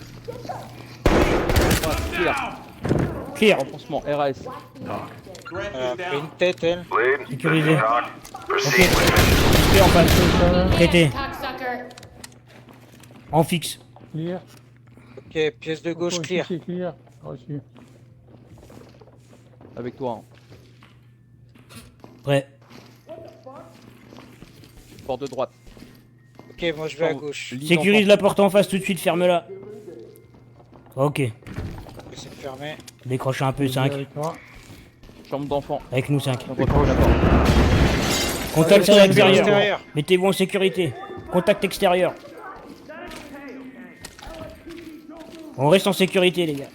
Clear. Renfoncement, RAS. Elle a pris une tête, elle. Lead. Sécurisé. Doc. Ok. Proceed. Suspect en face. Traité. Cocksucker. En fixe. Clear. Ok, pièce de gauche, clear. C'est clear. Reçu. Avec toi. Hein. Prêt. Porte de droite. Ok, moi je vais à gauche. Ligne Sécurise d'enfant. la porte en face tout de suite, ferme-la. Ok. C'est fermé. Décroche un peu 5. Avec moi. Chambre d'enfant. Avec nous 5. On retrouve la porte. Contact Extérieur. extérieur. Mettez-vous en sécurité. Contact extérieur. On reste en sécurité, les gars.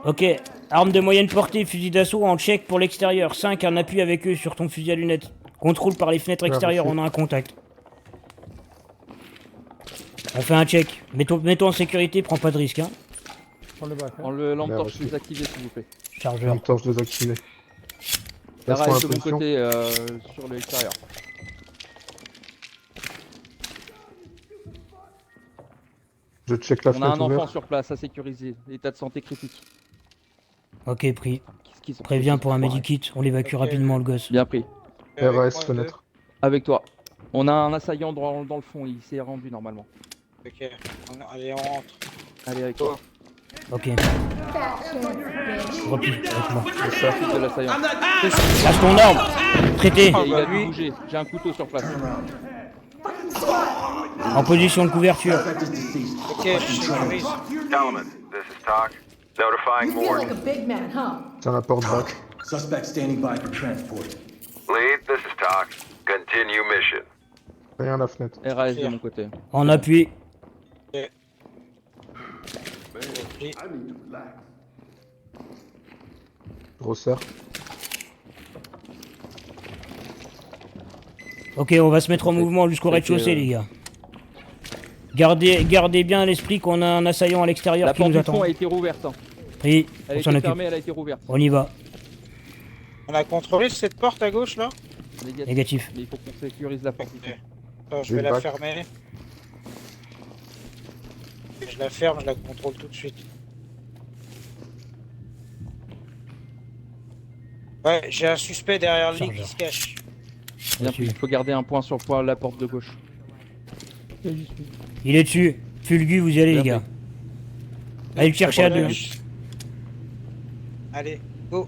Ok. Arme de moyenne portée, fusil d'assaut en check pour l'extérieur. 5, un appui avec eux sur ton fusil à lunettes. Contrôle par les fenêtres extérieures, on a un contact. On fait un check. Mets-toi en sécurité, prends pas de risque. Hein. Prends le bac. Prends le lampe Bien torche reçu. désactivé s'il vous plaît. Chargeur. Une torche désactivée. RAS Laisse-moi la de mon position. côté sur l'extérieur. Je check la On a un fenêtre enfant ouverte. sur place à sécuriser. État de santé critique. Ok, pris. Qu'est-ce qu'ils sont Préviens pour un Ouais. medikit. On l'évacue Ok. rapidement, le gosse. Bien pris. Avec RAS moi, fenêtre. Avec toi. On a un assaillant dans le fond. Il s'est rendu normalement. deux. Ok, allez, on rentre. Allez avec toi. Ok. Replie avec moi. De l'assaillant. Lâche ton arme. Traité. Et il bah a dû lui. bouger. J'ai un couteau sur place. En position de couverture. Ok, je sécurise. Element, this is Talk. Notifying You feel like morgue. a big man, huh? Tiens la porte back. Suspect standing by for transport. Lead, this is Talk. Continue mission. Rien à la fenêtre. RAS de mon côté. En appui. Je resserre. Ok, on va se mettre en mouvement jusqu'au rez-de-chaussée, les gars. Gardez bien à l'esprit qu'on a un assaillant à l'extérieur La qui porte nous du fond attend. a été rouverte. Hein. Oui, Elle a on s'en été occupe. fermée, elle a été rouverte. On y va. On a contrôlé cette porte à gauche là? Négatif. Mais il faut qu'on sécurise la porte du fond. Attends, je J'ai vais le la bac. fermer. Je la ferme, je la contrôle tout de suite. Ouais, j'ai un suspect derrière le lit qui Chargeur. se cache. Bien Reçu. pris. Il faut garder un point sur point la porte de gauche. Il est dessus. Fulgu, vous y allez, les Bien gars. Allez le chercher à deux. Allez, go.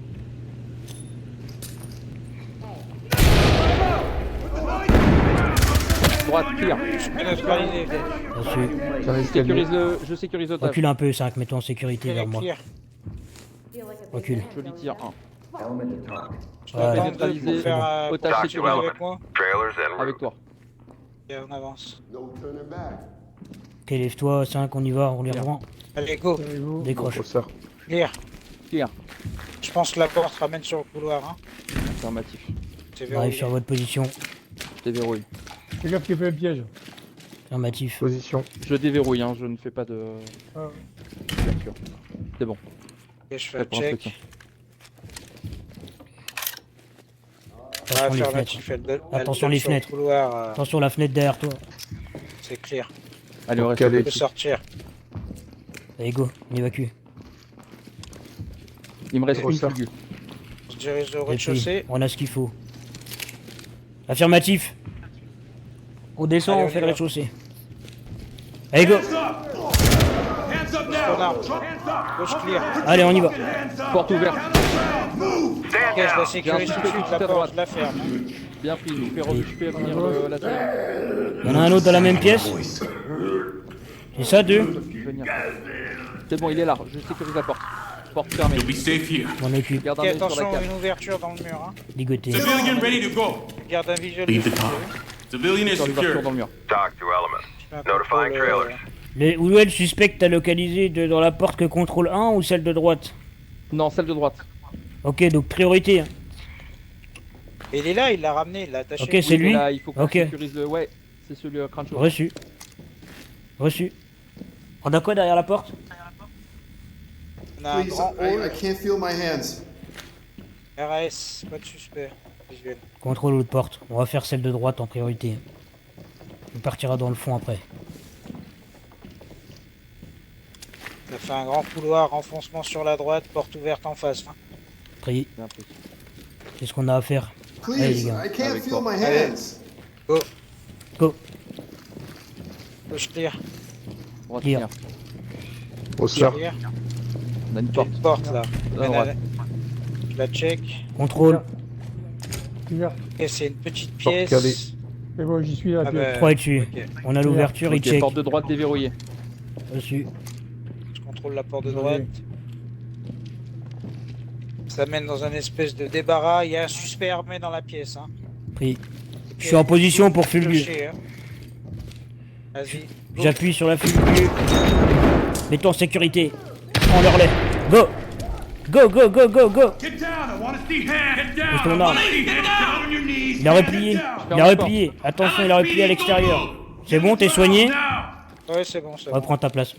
droite, clear. Je peux neutraliser. Reçu. Tiens, l'escalier. Je sécurise l'otage. Recule un peu, 5, mets-toi en sécurité vers moi. Clear. Recule. Joli tir 1. Element to talk. Je Ouais. vais neutraliser. Faire Otage Talk to sécurisé element. avec moi. Trailers en avec route. toi. Et on avance. Ok, lève-toi, 5, on y va, on les rejoint. Allez, go. Décroche. Grosseur. Clear. Clear. Je pense que la porte ramène sur le couloir. Hein. Affirmatif. C'est On arrive verrouillé. sur votre position. Je déverrouille. Fais gaffe qu'il y a pas un piège. Affirmatif. Position. Je déverrouille, hein, je ne fais pas de... Ah. ouverture. C'est bon. Ok, je fais Prêt un pour check. entretien. Attention les fenêtres. Affirmatif, elle donne- elle Attention donne les sur le fenêtres. couloir, Attention la fenêtre derrière toi. c'est clair. Allez, on reste Calé. On peut sortir. Allez go, on évacue. Il me reste une Grosseur. fulgure. On se dirige au Et puis, rez-de-chaussée. on a ce qu'il faut. Affirmatif. On descend, Allez, on on fait y le va. rez-de-chaussée. Allez go. Hands up now! Ton arme. Hands up! Gauche clear. Allez, on y va. Porte ouverte. Ok, je la sécurise tout de suite, la porte, je la ferme. Bien pris, je fais venir la salle. Il y en a un autre dans la même pièce. C'est ça, deux. Venir. C'est bon, il est là, je sécurise la porte. Porte fermée. You'll be safe here. On occupe. Garde un Ok, œil sur la attention, cave. une ouverture dans le mur. Hein. Ligoté. Civilian ready to go. Garde un visuel. Leave the dessus. car. Civilian is Sur l'ouverture secure. dans le mur. Talk to element. Je fais un Notifying contrôle, trailers. Où est le suspect que t'as localisé dans la porte que contrôle 1 ou celle de droite? Non, celle de droite. Ok, donc priorité. Hein. Il est là, il l'a ramené, il l'a attaché. Ok, c'est Oui, mais lui. là, il faut qu'on Ok. sécurise le... Ouais, c'est celui à crâne chaud. Reçu. Reçu. On a quoi derrière la porte? On a un grand hall. can't feel my hands. RAS, pas de suspect. Visuel. Contrôle l'autre porte. On va faire celle de droite en priorité. On partira dans le fond après. On a fait un grand couloir, renfoncement sur la droite, porte ouverte en face. Hein. Priez. Bien pris. C'est ce qu'on a à faire. Allez les gars. can't feel my hands. Go. Gauche clear. Droite, Clear. clear. Grosseur. Clear. On a une J'ai porte. une porte là. À droite. Je la check. Contrôle. Ouvert. Et c'est une petite Porte pièce. calée. C'est bon, j'y suis là. Ah pièce. bah, 3 est dessus. ok. On a l'ouverture, il Ok, check. porte de droite déverrouillée. Reçu. Je contrôle la porte de droite. Ça mène dans un espèce de débarras. Il y a un suspect armé dans la pièce. Hein. Pris. Je suis en position pour fulgur. Clocher, hein. Vas-y. J'appuie sur la fulgur. Mets-toi en sécurité. Prends leur lait. Go. Go, go, go, go, go. Get down! I want to see hands! Get down! Est-ce qu'on I a- want to see hands! Down on your knees! Il a replié. Get down. Il a replié. Attention, il a replié à l'extérieur. C'est bon, t'es soigné? Now! Ouais, c'est bon, c'est bon. Reprends ta place.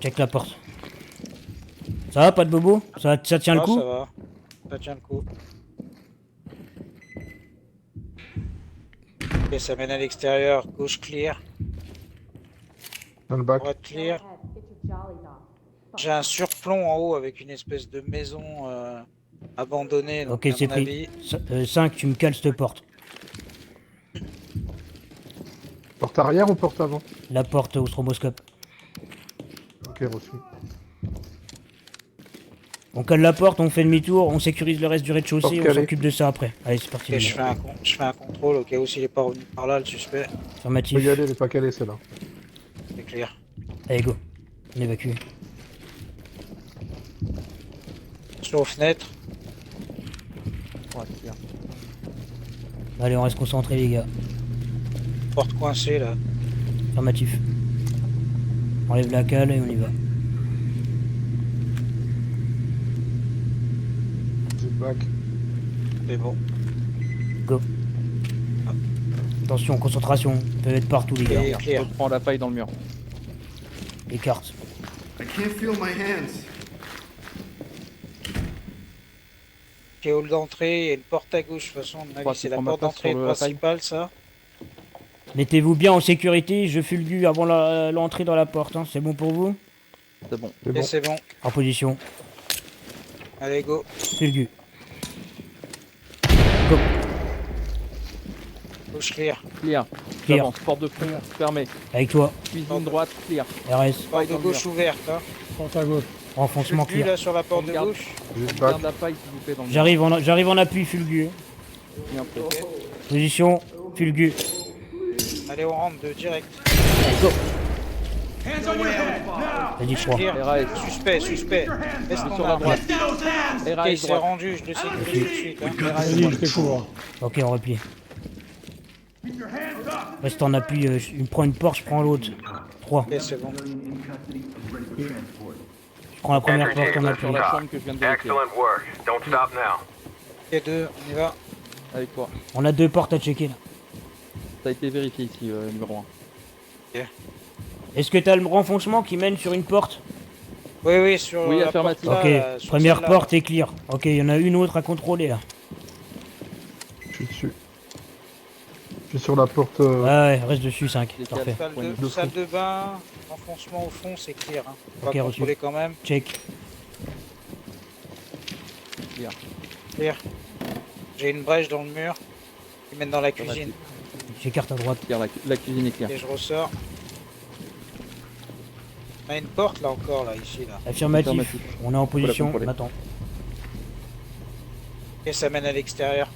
Check la porte. Ça va, pas de bobo? Ça tient le Ah, coup? Ça va. Ça tient le coup. Ok, ça mène à l'extérieur. Gauche clear. Dans le bac. Droite clear. J'ai un surplomb en haut avec une espèce de maison abandonnée. Donc Ok, à c'est mon pris. avis- 5, tu me cales cette porte. Porte arrière ou porte avant? La porte au stroboscope. Ok, reçu. On cale la porte, on fait demi-tour, on sécurise le reste du rez-de-chaussée, Porte on calée. s'occupe de ça après. Allez, c'est parti. Ok, les je gars. fais un contrôle au cas où s'il est pas revenu par là, le suspect. Faut Affirmatif. y aller, elle est pas calée celle-là. C'est clair. Allez, go. On évacue. Sur aux fenêtres. Droite, clear. Allez, on reste concentrés, les gars. Porte coincée là. Affirmatif. On enlève la cale et on y va. J'ai le bac. C'est bon. Go. Attention, concentration. Ils peuvent être partout, les gars. Et clair. Je prends la paille dans le mur. Écarte. I can't feel my hands. Ok, hall d'entrée et une porte à gauche. De toute façon, à mon avis, Droite, c'est tu la prends ma porte place d'entrée sur le- la principale, ça. Mettez-vous bien en sécurité, je fulgure avant l'entrée dans la porte. Hein. C'est bon pour vous? C'est bon. C'est Et bon. c'est bon. En position. Allez, go. Fulgure. Go. Gauche clear. Clear. Clear. J'avance. Porte de fond fermée. Avec toi. Cuisine droite, clear. RS. Porte de gauche ouverte. Hein. Porte à gauche. Renfoncement Fulgu, clair. là sur la porte de Regarde. gauche. J'ai le bac. Garde la paille s'il vous plaît dans le mur. J'arrive en appui, fulgure. Bien pris. Position. Fulgu. Allez, on rentre de direct. Hands on your head, now! T'as dit 3. Clear. RAS. Suspect. Reste Sur ton la arme. droite. See those hands! Ok, il RAS s'est droite. rendu, je le sécurise tout de suite. Hein. Vas-y, je te couvre. Ok, on replie. Keep your hands up! Reste en appui, je prends une porte, je prends l'autre. 3. Ok, c'est bon. Je prends la première porte en appui. Sur la chambre que je viens de vérifier. Excellent work. Don't stop now. Ok, 2, on y va. Avec toi. On a 2 portes à checker là. Ça a été vérifié ici, numéro 1. Est-ce que t'as le renfoncement qui mène sur une porte? Oui, sur Oui, la affirmatif. porte Ok, là, sur première celle-là. porte est clear. Ok, il y en a une autre à contrôler là. Je suis dessus. Je suis sur la porte. Ah ouais, reste dessus 5. Les Parfait. Salle de bain, enfoncement au fond, c'est clear. Hein. On va Ok, contrôler reçu. quand même. Check. Clear. J'ai une brèche dans le mur qui mène dans la cuisine. J'écarte à droite. Claire, la cuisine est claire. Et je ressors. On a une porte là encore, là, ici, là. Affirmatif. Affirmatif. On est en position, contrôler. on attend. Et ça mène à l'extérieur.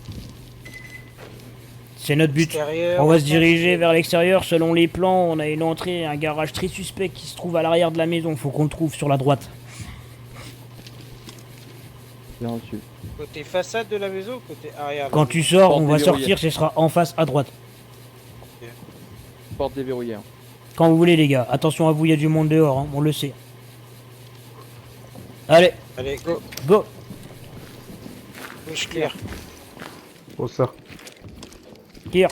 C'est notre but. Extérieur, On va se diriger vers l'extérieur. Selon les plans, on a une entrée, un garage très suspect qui se trouve à l'arrière de la maison. Faut qu'on le trouve sur la droite. Bien reçu. Côté façade de la maison ou côté arrière? Quand tu sors, Porte on va déverrouillée. sortir, ce sera en face à droite. Porte déverrouillée. Hein. Quand vous voulez les gars. Attention à vous, il y a du monde dehors, hein, on le sait. Allez, Allez, go. go. Push clear. Oh ça. Tire.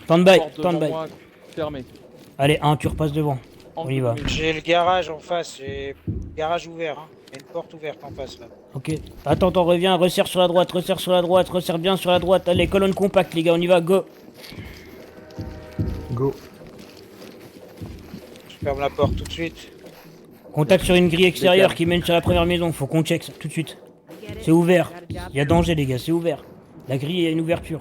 Stand by, Porte devant stand by. moi, fermée. Allez, 1, tu repasses devant. On y va. J'ai le garage en face, j'ai le garage ouvert. Hein. Il y a une porte ouverte en face là. Ok. Attends, reviens, resserre sur la droite, resserre bien sur la droite. Allez, colonne compacte les gars, on y va, go. Go. Je ferme la porte tout de suite. Contact sur une grille extérieure qui mène sur la première maison, faut qu'on check ça tout de suite. C'est ouvert. Il y a danger les gars, c'est ouvert. La grille a une ouverture.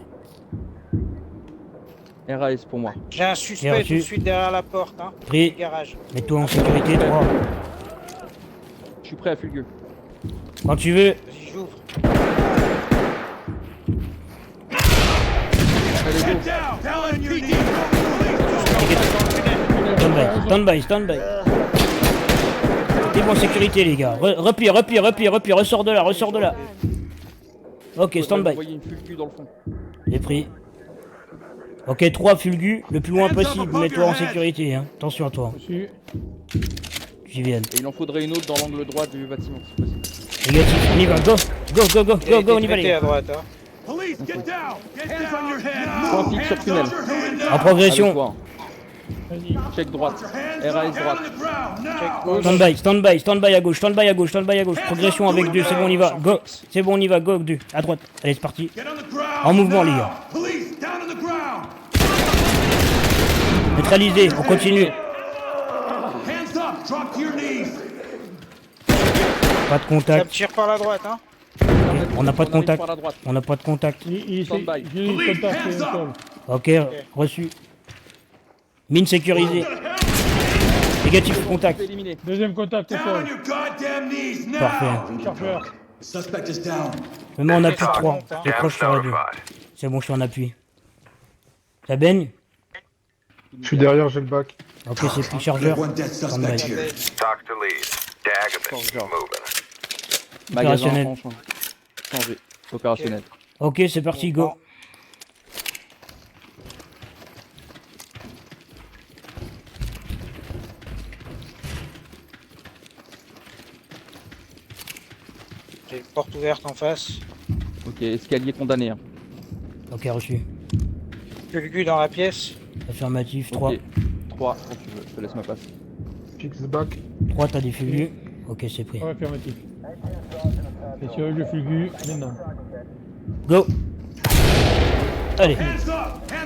RAS pour moi. J'ai un Bien suspect reçu. tout de suite derrière la porte. Hein. Pris. Du garage. Mets-toi en sécurité, 3. Je suis prêt à fulgueux. Quand tu veux. Vas-y, j'ouvre. Allez, go. Get down! Down on your knees! Stand by. T'es en sécurité les gars. Replie, ressors de là. Ok, stand by. Vous voyez une fulgu dans le fond. J'ai pris. Ok, 3 fulgus, le plus loin possible, mets-toi en sécurité, hein. Attention à toi. Dessus. J'y viens. Et il en faudrait une autre dans l'angle droit du bâtiment si possible. Négatif, on y va, go, on y va les à gars. droite. Hein. Police, get down! Get hands on your head! Point fixe sur tunnel. En Avec progression, toi. Check droite. RAS droite. Check stand by à gauche, progression avec 2, c'est bon on y va, go, c'est bon on y va, go, 2, à droite, allez c'est parti. Get on the ground! En mouvement, les now. gars. Police, down on the ground! Neutralisé, on continue. Hands up! Drop to your knees! Pas de Ça me contact, tire par la droite. Hein. on n'a pas de arrive contact, par la droite. on n'a pas de contact. Il Stand by. j'ai eu Police, contact hands up. sol. Ok, reçu. Mine sécurisée. Négatif, contact. Éliminé. Deuxième contact au Down on sol. your goddamn knees now! Parfait. Chargeur. Suspect is down. Mets-moi en appui Ça 3, remonte, hein. je décroche sur radio. C'est bon, je suis en appui. Ça baigne? Je suis derrière, j'ai le bac. Ok, c'est plus chargeur. One dead Stand by. suspect here. Talk to lead. Dagobah, keep moving. Magasin Opérationnel. changé. Opérationnel. Ok, c'est parti, go. J'ai une porte ouverte en face. Ok, escalier condamné. Hein. Ok, reçu. Fulgu dans la pièce. Affirmatif, 3. Ok. 3 quand tu veux, je te laisse ma passe. Fixe bac. 3, t'as des fulgus. Ok, c'est pris. Ouais, affirmatif. Et sur le fulgu, maintenant. Go. Allez, Hands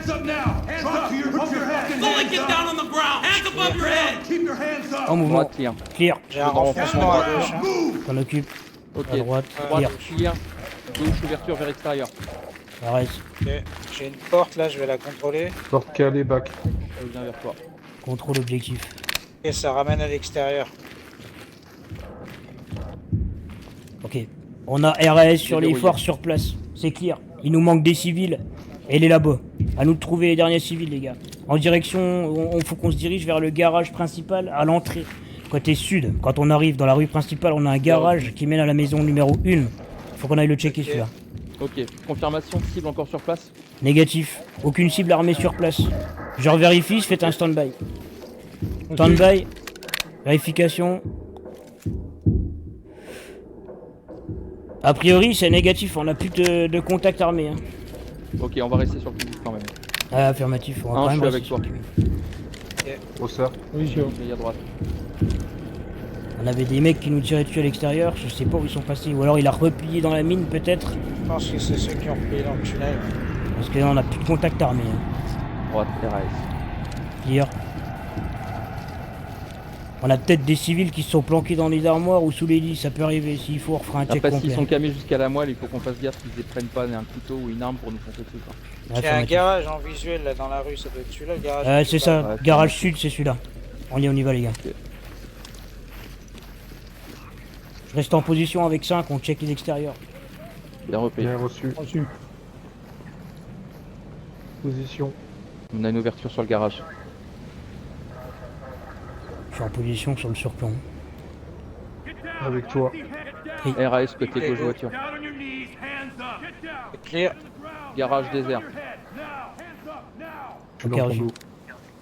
up now! Hands up! To your head! Fully get down on the ground! Hands above your head! Keep your hands up! en mouvement. Droite, clear. Clear, J'ai un renfoncement à gauche. Hein. t'en occupe. Ok. À droite, Droite, clear. clear. Gauche, ouverture vers l'extérieur. Ça reste. Ok. J'ai une porte là, je vais la contrôler. Porte calée, bac. Je viens vers toi. Contrôle objectif. Et ça ramène à l'extérieur. Ok. On a RAS sur les Déverrouillé. forces sur place. C'est clear. Il nous manque des civils et les labos. À nous de trouver les derniers civils, les gars. En direction, faut qu'on se dirige vers le garage principal à l'entrée. Côté sud, quand on arrive dans la rue principale, on a un garage qui mène à la maison numéro 1. Faut qu'on aille le checker celui-là. Ok, confirmation, cible encore sur place. Négatif. Aucune cible armée sur place. Je revérifie, je fais un stand-by. Stand-by. Vérification. A priori, c'est négatif, on a plus de contact armé. Hein. Ok, on va rester sur le public quand même. Ah, affirmatif, on va quand même je suis rester avec sur toi. le public. Grosseur. Oui, Joe. Il est à droite. On avait des mecs qui nous tiraient dessus à l'extérieur, je sais pas où ils sont passés. Ou alors il a replié dans la mine peut-être. Je pense que c'est ceux qui ont replié dans le tunnel. Parce que là on a plus de contact armé. Hein. Droite, RAS. Hier. On a peut-être des civils qui se sont planqués dans les armoires ou sous les lits, ça peut arriver. S'il faut, on refera un check Après, complet. s'ils sont camés jusqu'à la moelle, il faut qu'on fasse gaffe qu'ils ne prennent pas un couteau ou une arme pour nous foncer dessus. Quoi. Il y a un garage en visuel là dans la rue, ça doit être celui-là le garage. C'est ça, Ouais, garage sud, c'est celui-là. On y va les gars. Ok. Je reste en position avec 5, on check les extérieurs. Bien repris. Bien reçu. Reçu. Position. On a une ouverture sur le garage. Je suis en position sur le surplomb. Avec toi. RAS côté gauche voiture. Down on your knees, hands up. Get down. C'est clear. Garage désert. Head now. Hands up now. Je suis Ok, dans ton reçu. dos.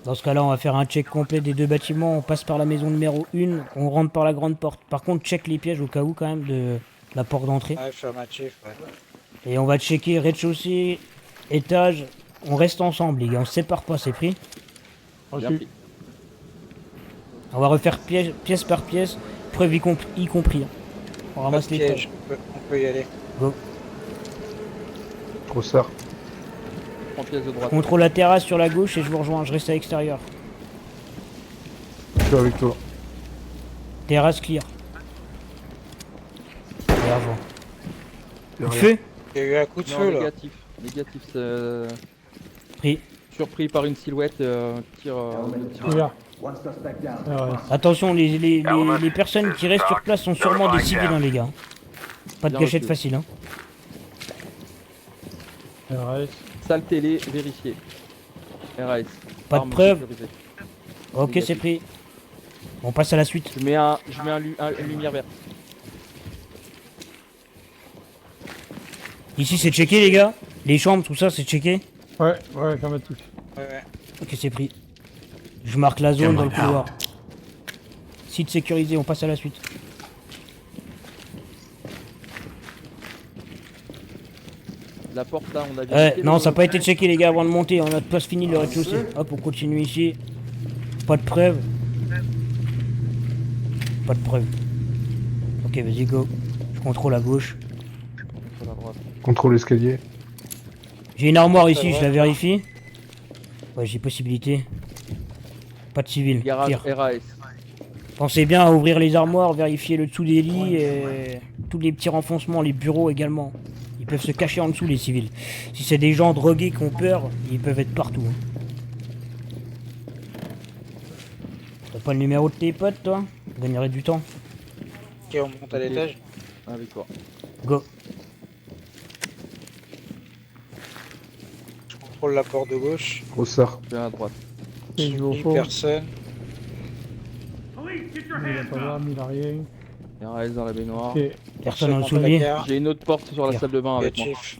Dans ce cas-là, on va faire un check complet des deux bâtiments. On passe par la maison numéro 1, on rentre par la grande porte. Par contre, check les pièges au cas où quand même de la porte d'entrée. Affirmatif, ouais. Et on va checker rez-de-chaussée, étage. On reste ensemble, les gars. On se sépare pas, c'est pris. Bien Reçu. pris. On va refaire pièce par pièce, preuve y compris. On Pas de ramasse les piège, pièges. on peut y aller. Grosseur. Prends pièce de droite. Contrôle la terrasse sur la gauche et je vous rejoins. Je reste à l'extérieur. Je suis avec toi. Terrasse clear. Allez, rejoins. Derrière. Feu. Il y a eu un coup de Non, feu là. négatif. Négatif, Pris. surpris par une silhouette, tir. Ouvert. One suspect down. RAS. Attention, les personnes qui restent sur place sont sûrement des civils, hein, les gars. Pas de Bien cachette reçu. facile, hein. RAS. Salle télé, vérifié. RAS. Pas de Arme preuve. sécurisée. Ok, Négatif. c'est pris. On passe à la suite. Je mets une lumière verte. Ici, c'est checké, les gars. Les chambres, tout ça, c'est checké. Ouais, affirmatif. Ouais, ouais. Ok, c'est pris. Je marque la zone dans le couloir. Site sécurisé, on passe à la suite. La porte là, on a Ouais, vérifié. non, ça n'a pas été checké, les gars, avant de monter. On a pas fini le rez-de-chaussée. Hop, on continue ici. Pas de preuve. Pas de preuve. Ok, vas-y, go. Je contrôle à gauche. Sur la droite. Contrôle escalier. J'ai une armoire ici, je la vérifie. Ouais, j'ai possibilité. Pas de civil. Garage Tire. RAS. Pensez bien à ouvrir les armoires, vérifier le dessous des lits et tous les petits renfoncements, les bureaux également. Ils peuvent se cacher en dessous, les civils. Si c'est des gens drogués qui ont peur, ils peuvent être partout. Hein. T'as pas le numéro de tes potes, toi? On gagnerait du temps. Ok, on monte à l'étage. Avec toi. Go. Je contrôle la porte de gauche. Grosseur. Je viens à droite. Et je vais au Ni fond. personne. Police, get your Il a hands pas up. d'arme, il a rien. RAS dans la baignoire. Ok. Personne en dessous contre de la lui. carte. J'ai une autre porte sur la Tire. salle de bain avec moi. Négatif.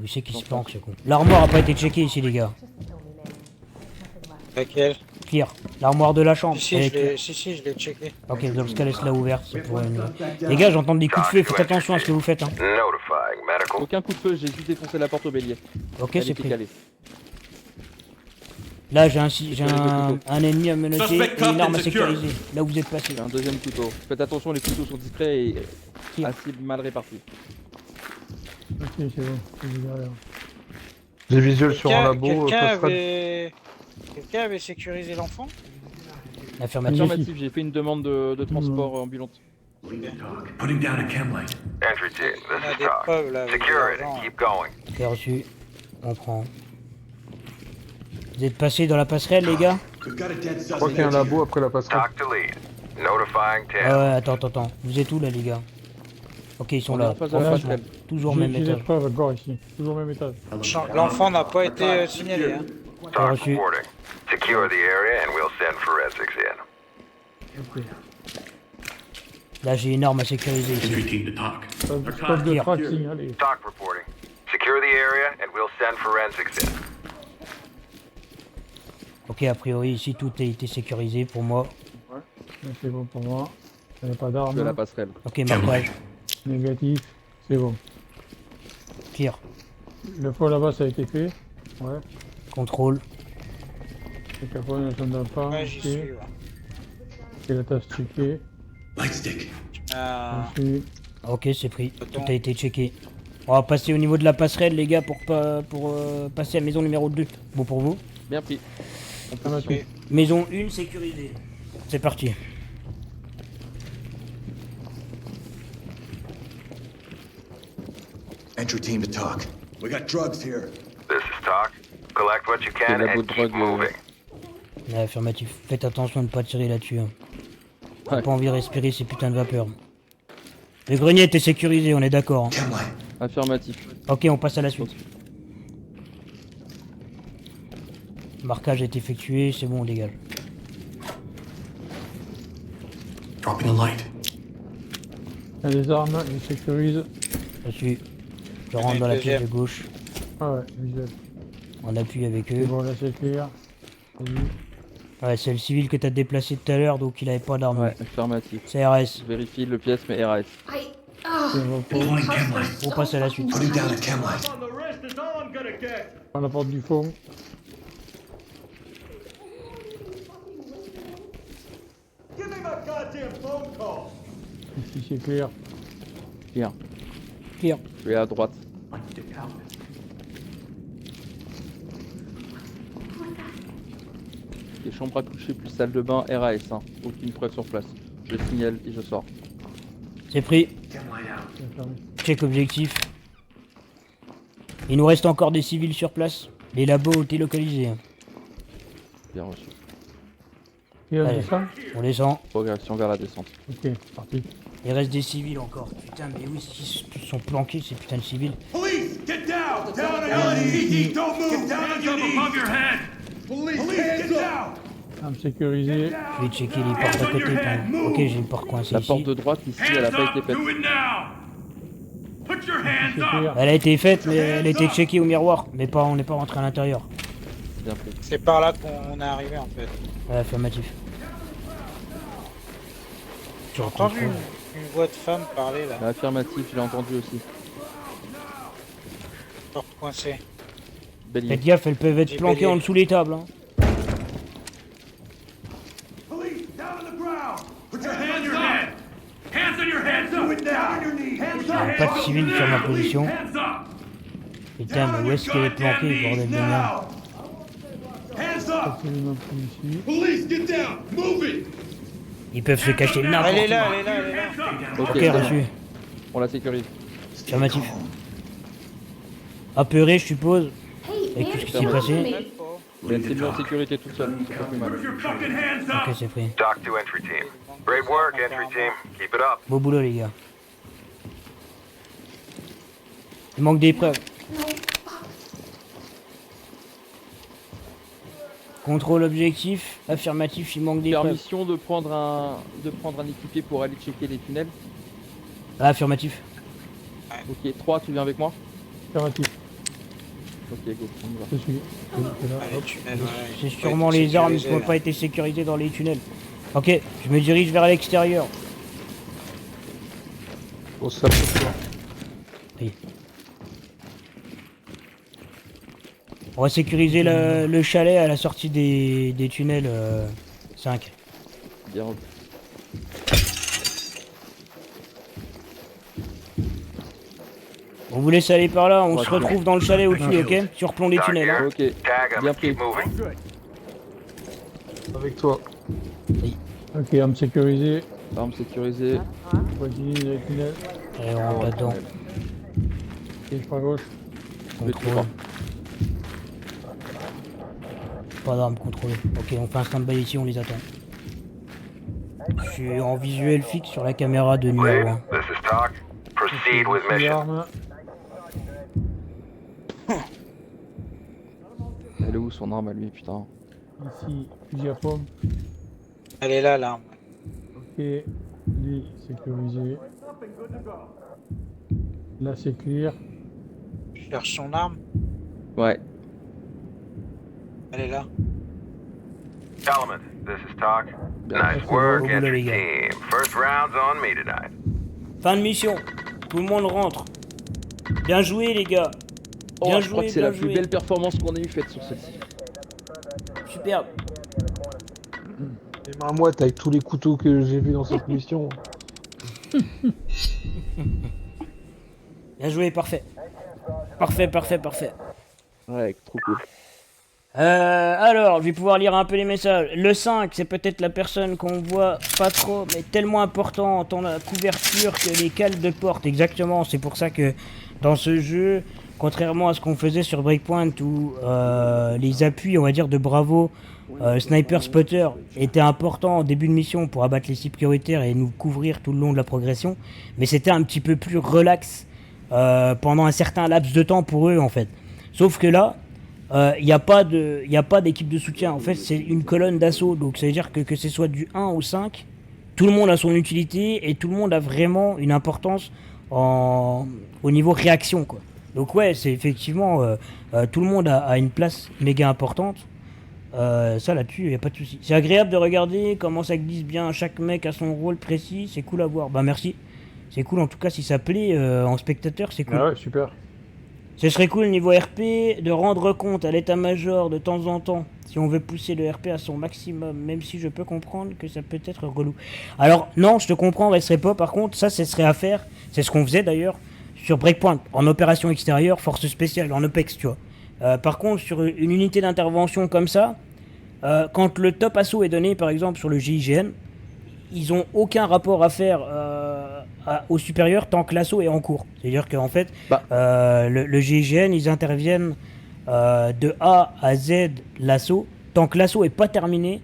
Où c'est qui se planque, ce con? L'armoire a pas été checkée ici, les gars. Laquelle? Clear. L'armoire de la chambre. Si, elle est clear. si, je l'ai checké. Ok, dans ce cas, laisse-la ouverte. C'est pour une... Les gars, j'entends des coups de feu. Faites attention à ce que vous faites. Hein. Notifying medical. Aucun coup de feu, j'ai juste défoncé la porte au bélier. Ok, Elle c'est était pris. calée. Là, j'ai un ennemi à menotter et une arme à sécuriser. Là où vous êtes passé. J'ai un deuxième couteau. Faites attention, les couteaux sont discrets et Tire. assez mal répartis. Ok, c'est bon. Je suis derrière. J'ai visuel sur un labo. Quelqu'un avait sécurisé l'enfant? Affirmatif. Affirmatif, j'ai fait une demande de transport ambulante. Putting down a chem light. Entry team, On a this is des Talk. preuves là. avec Secure de it l'argent. and keep going. C'est reçu. On prend. Vous êtes passé dans la passerelle, les gars? Je crois qu'il y a un labo après la passerelle. Talk to lead. Notifying Ah 10. ouais, attends. Vous êtes où, là, les gars? Ok, ils sont On est là. en face de la Renfoncement. passerelle. Toujours même J'ai des étage. preuves encore ici. Toujours au même étage. L'enfant n'a pas été signalé. Hein. Talk reçu. reporting. Secure the area and we'll send forensics in. Ok. Là, j'ai une arme à sécuriser ici. Entry team to talk. Stop de track signalé. Talk reporting. Secure the area and we'll send forensics in. Ok, a priori, ici, tout a été sécurisé pour moi. C'est bon pour moi. Il n'y a pas De la d'armes. passerelle. Ok, marquage. Négatif. C'est bon. Tire. Le faux là-bas, ça a été fait. Ouais. Contrôle. Le capot ne s'en pas. Ouais, j'y Ok. suis. Ouais. Et la tasse checkée. Light stick. Ensuite, Ok, c'est pris. Tout a été checké. On va passer au niveau de la passerelle, les gars, pour passer à maison numéro 2. Bon pour vous. Bien pris. On peut ça va suivre. tout. Maison 1 sécurisée. C'est parti. Entry team to talk. We got drugs here. This is talk. Collect what you can C'est la and botte keep drogue, moving. Ouais, affirmatif. Faites attention de ne pas tirer là-dessus. Hein. J'ai Ouais. pas envie de respirer ces putains de vapeurs. Le grenier était sécurisé, on est d'accord. Hein. Chemlight. Affirmatif. Ok, on passe à la suite. Marquage est effectué, c'est bon, on dégage. Dropping a light. Il y a des armes, il sécurise. Je suis. Je rentre dans la pièce de gauche. Ah ouais, visuel. On appuie avec C'est eux. bon, là c'est clair. Vas-y. Ouais, c'est le civil que t'as déplacé tout à l'heure, donc il avait pas d'arme. Ouais, affirmatif. C'est RS. Je vérifie le pièce, mais RAS. C'est bon pour. Deploying chemlight. On passe à la suite. Putting down a chemlight. On the wrist is all I'm gonna get. On apporte du fond. Give me my goddamn phone call. Ici c'est clair. Bien. Clear. Je vais à droite. Light stick out. Les chambres à coucher plus salle de bain, RAS. Hein. Aucune preuve sur place. Je signale et je sors. C'est pris. Chemlight out. C'est fermé. Check objectif. Il nous reste encore des civils sur place. Les labos ont été localisés. Hein. Bien reçu. Et on Allez. descend. On descend. Progression vers la descente. Ok, parti. Il reste des civils encore. Putain, mais où est-ce qu'ils sont planqués ces putains de civils? Police, get down! Down on your knees! Don't move! Get down on your knees! Above your head! Police, get down! Arme sécurisée. Je vais checker les portes à côté. Pardon. Ok, j'ai une porte coincée La ici. porte de droite ici, elle a Hands pas été up! faite. Do it now! Put your hands C'est up! clair. Elle a été faite, mais elle a été checkée au miroir. Mais pas, on n'est pas rentré à l'intérieur. Bien pris. C'est par là qu'on est arrivé en fait. Ouais, affirmatif. J'ai entendu une voix de femme parler là. Affirmatif, je l'ai entendu aussi. Porte coincée. Bélier. Faites gaffe, elles peuvent être J'ai planquées bélier. en dessous les tables. Hein. Police, down on the ground! Put your hands on your head! Hands on your head! Do it now! Down on your knees! Hands up! Pas de civil sur ma position. Hands up! Putain, mais où est-ce qu'elle est planquée, bordel de merde? Hands up! C'est une autre ici. Police, get down! Move it! Ils peuvent se cacher n'importe Elle est où. là, elle est là, elle est là. Ok, Ok, c'est bon. reçu. On la sécurise. Affirmatif. Apeuré, je suppose. Avec tout ce qui s'est passé. Mais elle s'est mise en sécurité toute seule. C'est pas plus mal. Put your fucking hands up! Ok, c'est pris. Talk to entry team. Great work, entry team. Keep it up. Beau boulot, les gars. Il manque des preuves. Contrôle objectif. Affirmatif, il manque des preuves. Permission de prendre un équipier pour aller checker les tunnels. Ah, affirmatif. Ok, 3, tu viens avec moi? Affirmatif. Ok, go, on y va. Je suis. Je suis là. Ah, les tunnels, ouais, C'est ils ont sûrement pas été les armes qui sécurisés, n'ont pas été sécurisées dans les tunnels. Ok, je me dirige vers l'extérieur. Au salle ce soir. On va sécuriser le chalet à la sortie des tunnels 5. Bien revu. On vous laisse aller par là, on Ouais, se retrouve dans le chalet au-dessus, ok? Surplomb les Talk tunnels. here. Hein. Ok, Tag up bien and keep pris. moving. Avec toi. Ok, arme sécurisée. Arme sécurisée. Voici les tunnels. Allez, on rentre là-dedans. Et par gauche. Contrôle. Pas d'armes contrôlées. Ok, on fait un stand-by ici, on les attend. Je suis en visuel fixe sur la caméra de numéro Lead, 1. this is talk. Proceed with Les mission. armes. Elle est où son arme à lui, putain? Ici, fusil à pompe. Elle est là, l'arme. Ok, lui, sécurisé. Là, c'est clear. Je cherche son arme. Ouais. Elle est là. Element, this is Talk. Bien. Nice work, Au boulot, entry les gars. team. First round's on me tonight. Fin de mission. Tout le monde rentre. Bien joué, les gars. Bien Oh, je crois joué, que c'est la bien plus joué. belle performance qu'on ait eu faite sur celle-ci. Superbe. Et ben moi, avec tous les couteaux que j'ai vus dans cette mission. Bien joué, parfait. Parfait. Ouais, trop cool. Alors, je vais pouvoir lire un peu les messages. Le 5, c'est peut-être la personne qu'on voit pas trop, mais tellement important dans la couverture que les cales de porte. Exactement, c'est pour ça que dans ce jeu, contrairement à ce qu'on faisait sur Breakpoint, où les appuis, on va dire, de Bravo, Sniper Spotter, étaient importants en début de mission pour abattre les cibles prioritaires et nous couvrir tout le long de la progression, mais c'était un petit peu plus relax pendant un certain laps de temps pour eux, en fait. Sauf que là, il n'y a pas d'équipe de soutien. En fait, c'est une colonne d'assaut. Donc, ça veut dire que ce soit du 1 au 5, tout le monde a son utilité et tout le monde a vraiment une importance au niveau réaction, quoi. Donc, ouais, c'est effectivement, tout le monde a une place méga importante. Ça, là-dessus, il n'y a pas de souci. C'est agréable de regarder comment ça glisse bien. Chaque mec a son rôle précis. C'est cool à voir. Bah, merci. C'est cool, en tout cas, si ça plaît en spectateur, c'est cool. Ah ouais, super. Ce serait cool niveau RP de rendre compte à l'état-major de temps en temps si on veut pousser le RP à son maximum, même si je peux comprendre que ça peut être relou. Alors non, je te comprends, resterait pas. Par contre, ça, ce serait à faire. C'est ce qu'on faisait d'ailleurs sur Breakpoint, en opération extérieure, force spéciale, en OPEX, tu vois. Par contre, sur une unité d'intervention comme ça, quand le top assaut est donné, par exemple sur le GIGN, ils ont aucun rapport à faire au supérieur tant que l'assaut est en cours. C'est-à-dire qu'en fait, le GIGN, ils interviennent de A à Z l'assaut. Tant que l'assaut est pas terminé,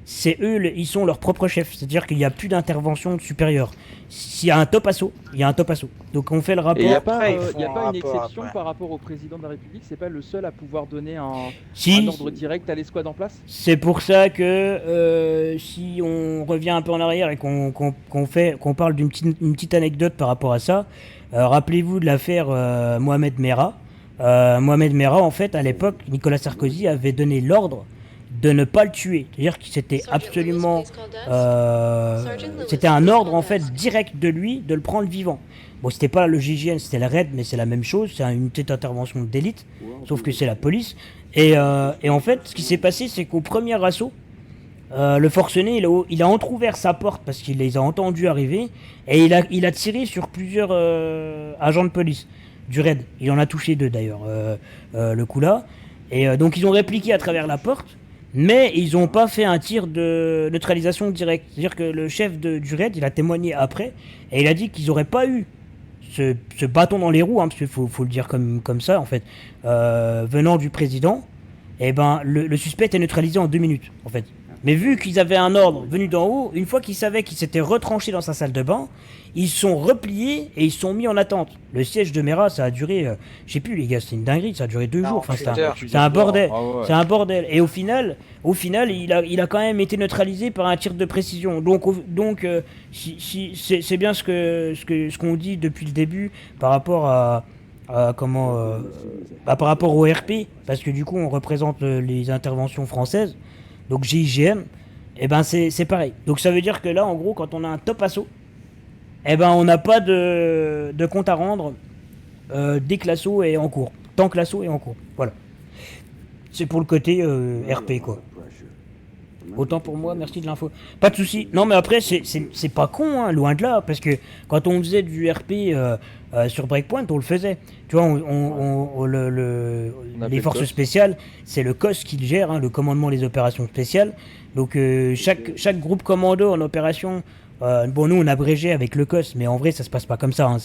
c'est eux, ils sont leurs propres chefs. C'est-à-dire qu'il n'y a plus d'intervention supérieure. S'il y a un top assaut, il y a un top assaut. Donc on fait le rapport. Et il n'y a pas, Après, ils y a font pas un une rapport exception après. par rapport au président de la République? C'est pas le seul à pouvoir donner un Si, ordre direct à l'escouade en place? c'est pour ça que si on revient un peu en arrière et qu'on parle d'une petite anecdote par rapport à ça, rappelez-vous de l'affaire Mohamed Merah. Mohamed Merah, en fait, à l'époque, Nicolas Sarkozy avait donné l'ordre de ne pas le tuer. C'est-à-dire que c'était absolument... c'était un ordre, en fait, direct de lui, de le prendre vivant. Bon, c'était pas le GIGN, c'était la RAID, mais c'est la même chose. C'est une petite intervention d'élite, sauf que c'est la police. Et en fait, ce qui s'est passé, c'est qu'au premier assaut, le forcené, il a entrouvert sa porte parce qu'il les a entendus arriver, et il a tiré sur plusieurs agents de police du RAID. Il en a touché 2 d'ailleurs, le coup là. Et donc ils ont répliqué à travers la porte, mais ils n'ont pas fait un tir de neutralisation directe. C'est-à-dire que le chef du RAID, il a témoigné après, et il a dit qu'ils n'auraient pas eu ce bâton dans les roues, hein, parce qu'il faut le dire comme ça, en fait, venant du président, et ben le suspect est neutralisé en 2 minutes, en fait. Mais vu qu'ils avaient un ordre venu d'en haut, une fois qu'ils savaient qu'il s'était retranché dans sa salle de bain, ils sont repliés et ils sont mis en attente. Le siège de Merah, ça a duré, je sais plus les gars, c'est une dinguerie, ça a duré 2 jours. Enfin, c'est un bordel. Ah ouais. C'est un bordel. Et au final, il a quand même été neutralisé par un tir de précision. Donc, c'est bien ce qu'on dit depuis le début par rapport par rapport au RP, parce que du coup, on représente les interventions françaises. Donc GIGN, et ben c'est pareil. Donc ça veut dire que là, en gros, quand on a un top assaut, et ben on n'a pas de compte à rendre dès que l'assaut est en cours. Tant que l'assaut est en cours. Voilà. C'est pour le côté RP, quoi. Autant pour moi, merci de l'info. Pas de souci. Non, mais après, c'est pas con, hein, loin de là, parce que quand on faisait du RP sur Breakpoint, on le faisait. Tu vois, les forces spéciales, c'est le COS qui le gère, hein, le commandement des opérations spéciales. Donc, chaque groupe commando en opération, bon, nous, on abrégé avec le COS, mais en vrai, ça se passe pas comme ça. Hein.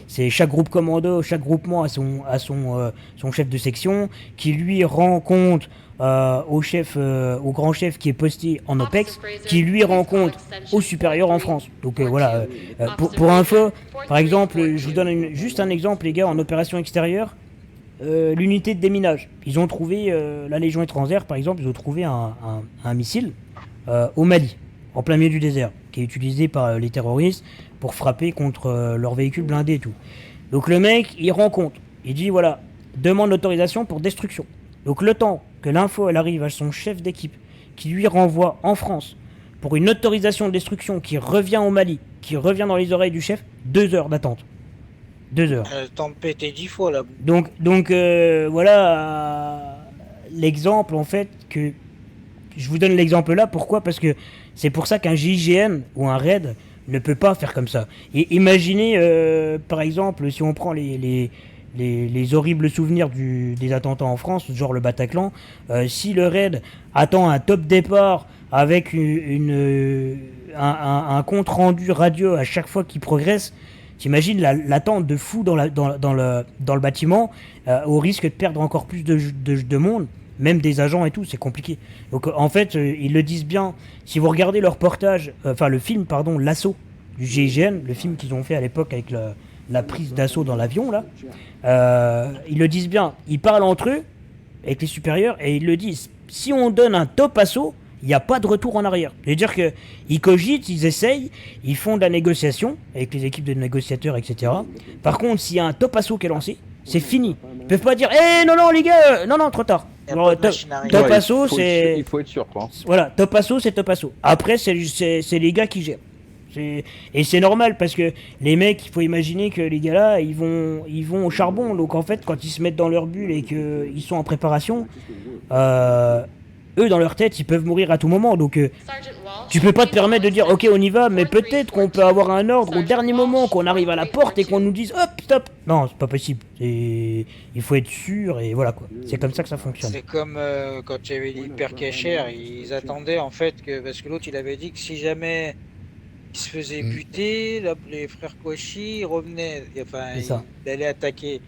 C'est chaque groupe commando, chaque groupement a son chef de section, qui lui rend compte au grand chef qui est posté en OPEX, qui lui rend compte au supérieur en France. Donc voilà, pour info, par exemple, je vous donne juste un exemple, les gars, en opération extérieure, l'unité de déminage. Ils ont trouvé, la Légion étrangère par exemple, ils ont trouvé un missile au Mali, en plein milieu du désert, qui est utilisé par les terroristes pour frapper contre leurs véhicules blindés et tout. Donc le mec, il rend compte, il dit voilà, demande l'autorisation pour destruction. Donc le temps que l'info elle arrive à son chef d'équipe, qui lui renvoie en France pour une autorisation de destruction qui revient au Mali, qui revient dans les oreilles du chef, 2 heures d'attente. 2 heures. Le temps de péter 10 fois là. Donc voilà l'exemple en fait que je vous donne l'exemple là. Pourquoi? Parce que c'est pour ça qu'un GIGN ou un raid ne peut pas faire comme ça. Et imaginez par exemple si on prend les horribles souvenirs des attentats en France, genre le Bataclan, si le raid attend un top départ avec un compte rendu radio à chaque fois qu'il progresse, t'imagines l'attente de fou dans le bâtiment, au risque de perdre encore plus de monde, même des agents et tout, c'est compliqué. Donc en fait, ils le disent bien, si vous regardez le reportage, le film, pardon, L'Assaut du GIGN, le film qu'ils ont fait à l'époque avec la prise d'assaut dans l'avion, là, ils le disent bien, ils parlent entre eux, avec les supérieurs, et ils le disent, si on donne un top assaut, il n'y a pas de retour en arrière. C'est-à-dire qu'ils cogitent, ils essayent, ils font de la négociation avec les équipes de négociateurs, etc. Par contre, s'il y a un top assaut qui est lancé, c'est fini. Ils peuvent pas dire non les gars, non trop tard. Alors, top assaut, c'est... Il faut être sûr, quoi. Voilà, top assaut, c'est top assaut. Après, c'est les gars qui gèrent. Et c'est normal parce que les mecs, il faut imaginer que les gars là, ils vont au charbon. Donc en fait, quand ils se mettent dans leur bulle et qu'ils sont en préparation, eux dans leur tête, ils peuvent mourir à tout moment. Donc tu peux pas te permettre de dire ok on y va, mais peut-être qu'on peut avoir un ordre au dernier moment, qu'on arrive à la porte et qu'on nous dise hop stop. Non, c'est pas possible. Il faut être sûr et voilà quoi. C'est comme ça que ça fonctionne. C'est comme quand il y avait l'hypercachère, ils attendaient en fait que parce que l'autre il avait dit que si jamais il se faisait buter, là, les frères Kouachi ils revenaient, enfin ils allaient attaquer.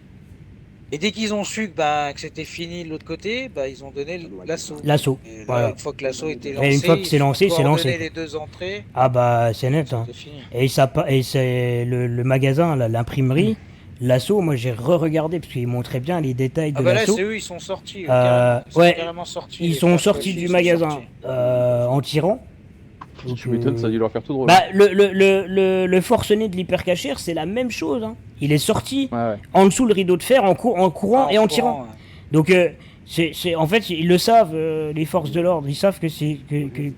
Et dès qu'ils ont su que c'était fini de l'autre côté, ils ont donné l'assaut. L'assaut. Voilà. Une fois que l'assaut était lancé, et une fois que c'est lancé, c'est lancé. Les 2 entrées. Ah bah c'est net. Hein. Et c'est le magasin, l'imprimerie, l'assaut. Moi j'ai re-regardé parce qu'ils montraient bien les détails de l'assaut. Là c'est eux, ils sont sortis. Carrément sortis. Ils sont sortis du magasin en tirant. Donc, tu m'étonnes, ça a dû leur faire tout drôle. Le forcené de l'hypercachère, c'est la même chose. Hein. Il est sorti en dessous le rideau de fer en courant et en tirant. Ouais. Donc, en fait, ils le savent, les forces de l'ordre. Ils savent que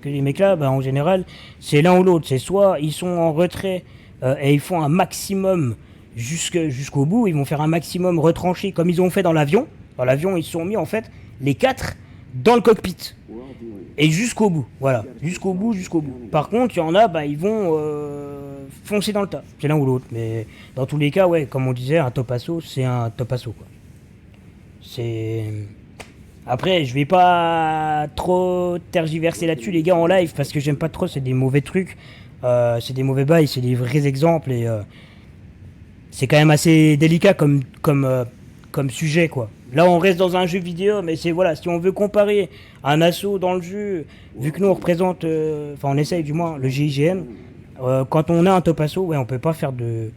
les mecs là, en général, c'est l'un ou l'autre. C'est soit ils sont en retrait et ils font un maximum jusqu'au bout. Ils vont faire un maximum retranché comme ils ont fait dans l'avion. Dans l'avion, ils se sont mis en fait les 4 dans le cockpit. Et jusqu'au bout, voilà, jusqu'au bout. Par contre, il y en a, ils vont foncer dans le tas. C'est l'un ou l'autre, mais dans tous les cas, ouais, comme on disait, un top assaut, c'est un top assaut, quoi. C'est... Après, je vais pas trop tergiverser là-dessus, les gars, en live, parce que j'aime pas trop, c'est des mauvais trucs, c'est des mauvais bails, c'est des vrais exemples, et c'est quand même assez délicat comme sujet, quoi. Là, on reste dans un jeu vidéo, mais c'est voilà, si on veut comparer un assaut dans le jeu, vu que nous on représente, on essaye du moins le GIGN, quand on a un top assaut, on peut pas faire de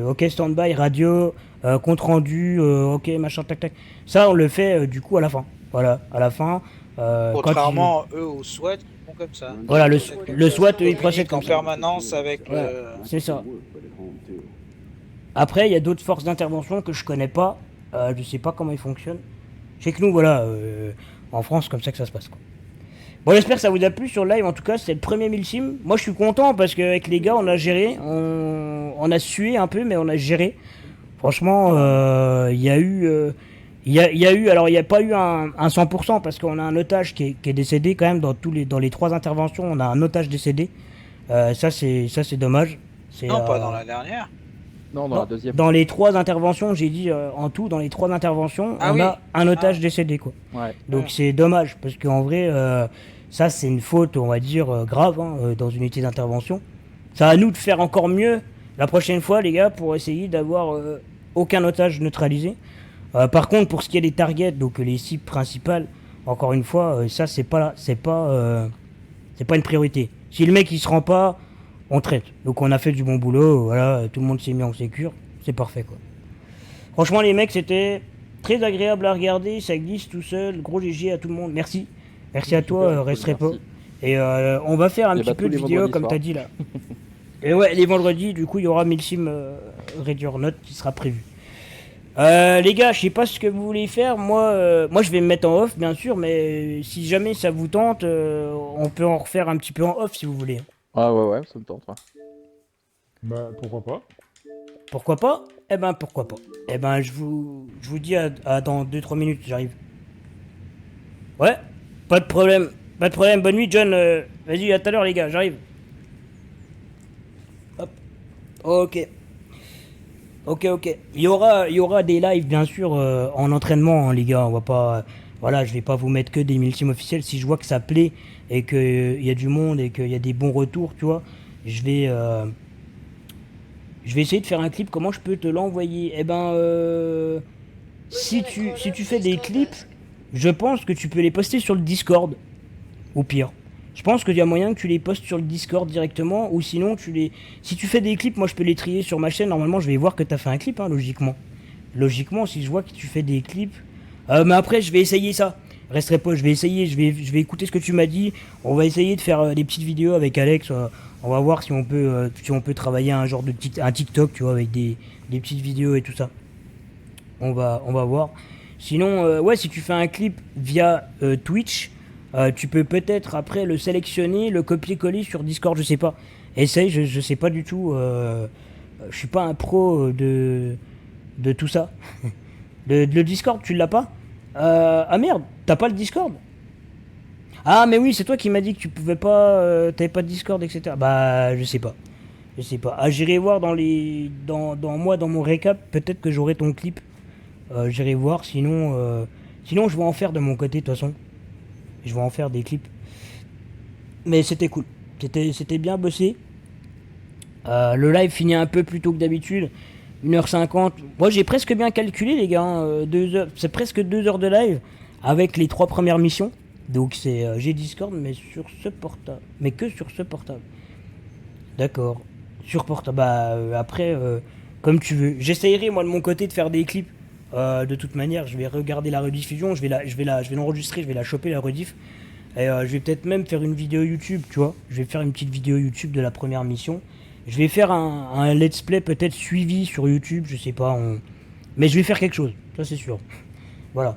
ok stand-by, radio, compte rendu, ok machin tac tac. Ça, on le fait du coup à la fin. Voilà, à la fin. Contrairement eux au SWAT, ils font comme ça. Voilà, le SWAT, ils procèdent comme ça. En permanence avec. C'est ça. Après, il y a d'autres forces d'intervention que je connais pas. Je sais pas comment ils fonctionnent. Je sais que nous, voilà, en France, comme ça que ça se passe, quoi. Bon, j'espère que ça vous a plu sur le live. En tout cas, c'est le premier milsim. Moi, je suis content parce qu'avec les gars, on a géré. On a sué un peu, mais on a géré. Franchement, il y a eu... alors il n'y a pas eu un 100% parce qu'on a un otage qui est décédé quand même dans les 3 interventions. On a un otage décédé. Ça, c'est dommage. Non, pas dans la dernière. Non, dans la deuxième. Dans les 3 interventions, j'ai dit en tout, dans les 3 interventions, on a un otage décédé, quoi. Ouais. Donc c'est dommage, parce qu'en vrai, ça c'est une faute, on va dire, grave, dans une unité d'intervention. C'est à nous de faire encore mieux la prochaine fois, les gars, pour essayer d'avoir aucun otage neutralisé. Par contre, pour ce qui est des targets, donc les cibles principales, encore une fois, ça c'est pas une priorité. Si le mec il se rend pas, on traite. Donc on a fait du bon boulot, voilà, tout le monde s'est mis en sécure, c'est parfait, quoi. Franchement les mecs, c'était Très agréable à regarder, ça glisse tout seul. Gros GG à tout le monde. Merci. Merci à toi, resterai pas. Et on va faire un petit peu de vidéo comme t'as dit là. Et ouais, les vendredis, du coup, il y aura Milsim Ready or Not qui sera prévu. Les gars, je sais pas ce que vous voulez faire. Moi, je vais me mettre en off, bien sûr, mais si jamais ça vous tente, on peut en refaire un petit peu en off si vous voulez. Ah ouais, ça me tente. Ouais. Bah, pourquoi pas? Pourquoi pas? Eh ben, pourquoi pas? Eh ben, je vous dis à dans 2-3 minutes, j'arrive. Ouais, pas de problème. Pas de problème. Bonne nuit, John. Vas-y, à tout à l'heure, les gars, j'arrive. Hop. Ok. Il y aura des lives, bien sûr, en entraînement, hein, les gars. On va pas... Voilà, je vais pas vous mettre que des milsims officiels. Si je vois que ça plaît et qu'il y a du monde et qu'il y a des bons retours, tu vois, je vais essayer de faire un clip. Comment je peux te l'envoyer? Eh ben, si tu fais des clips, je pense que tu peux les poster sur le Discord. Ou pire. Je pense qu'il y a moyen que tu les postes sur le Discord directement, ou sinon si tu fais des clips, moi je peux les trier sur ma chaîne. Normalement, je vais voir que tu as fait un clip, hein, logiquement. Logiquement, si je vois que tu fais des clips. Mais après, je vais essayer ça. Resterai pas, je vais essayer, je vais écouter ce que tu m'as dit. On va essayer de faire des petites vidéos avec Alex. On va voir si on peut travailler un genre de un TikTok, tu vois, avec des petites vidéos et tout ça. On va voir. Sinon, ouais, si tu fais un clip via Twitch, tu peux peut-être après le sélectionner, le copier-coller sur Discord, je sais pas. Essaye, je sais pas du tout. Je suis pas un pro de tout ça. Le Discord, tu l'as pas? Ah merde, t'as pas le Discord? Ah mais oui, c'est toi qui m'as dit que tu pouvais pas, t'avais pas de Discord, etc. Bah je sais pas. Ah, j'irai voir dans mon récap, peut-être que j'aurai ton clip. J'irai voir, sinon je vais en faire de mon côté de toute façon. Je vais en faire des clips. Mais c'était cool. C'était bien bossé. Le live finit un peu plus tôt que d'habitude. 1h50. Moi j'ai presque bien calculé les gars. Hein, 2 heures. C'est presque 2 heures de live avec les 3 premières missions. Donc j'ai Discord mais sur ce portable. Mais que sur ce portable. D'accord. Sur portable. Bah après comme tu veux. J'essayerai moi de mon côté de faire des clips. De toute manière, je vais regarder la rediffusion, je vais l'enregistrer, je vais la choper la rediff. Et je vais peut-être même faire une vidéo YouTube, tu vois. Je vais faire une petite vidéo YouTube de la première mission. Je vais faire un let's play peut-être suivi sur YouTube, je sais pas. Mais je vais faire quelque chose, ça c'est sûr. Voilà.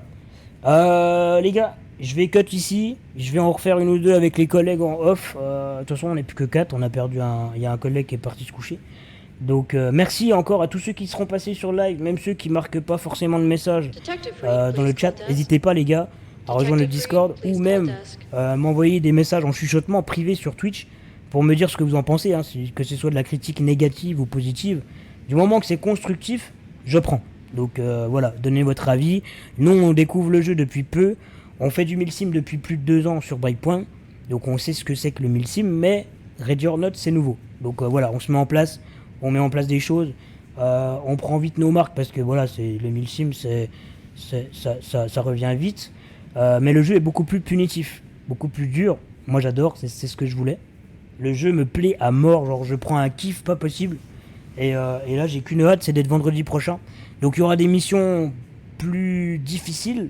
Les gars, je vais cut ici. Je vais en refaire une ou deux avec les collègues en off. De toute façon, on n'est plus que 4. On a perdu il y a un collègue qui est parti se coucher. Donc merci encore à tous ceux qui seront passés sur live, même ceux qui marquent pas forcément de message dans le chat. N'hésitez pas les gars à rejoindre le Discord ou même m'envoyer des messages en chuchotement privé sur Twitch pour me dire ce que vous en pensez, hein, que ce soit de la critique négative ou positive. Du moment que c'est constructif, je prends. Donc voilà, donnez votre avis. Nous on découvre le jeu depuis peu, on fait du milsim depuis plus de 2 ans sur Breakpoint, donc on sait ce que c'est que le milsim, mais Ready or Not c'est nouveau. Donc voilà, on se met en place. On met en place des choses, on prend vite nos marques parce que voilà, c'est le milsim, ça revient vite. Mais le jeu est beaucoup plus punitif, beaucoup plus dur. Moi j'adore, c'est ce que je voulais. Le jeu me plaît à mort, genre je prends un kiff pas possible. Et là j'ai qu'une hâte, c'est d'être vendredi prochain. Donc il y aura des missions plus difficiles,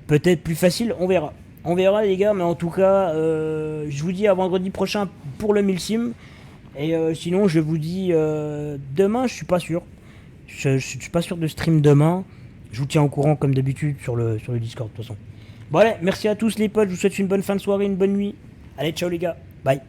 peut-être plus faciles, on verra. On verra les gars, mais en tout cas, je vous dis à vendredi prochain pour le milsim. Et sinon, je vous dis demain, je suis pas sûr. Je suis pas sûr de stream demain. Je vous tiens au courant comme d'habitude sur le Discord de toute façon. Bon allez, merci à tous les potes. Je vous souhaite une bonne fin de soirée, une bonne nuit. Allez, ciao les gars. Bye.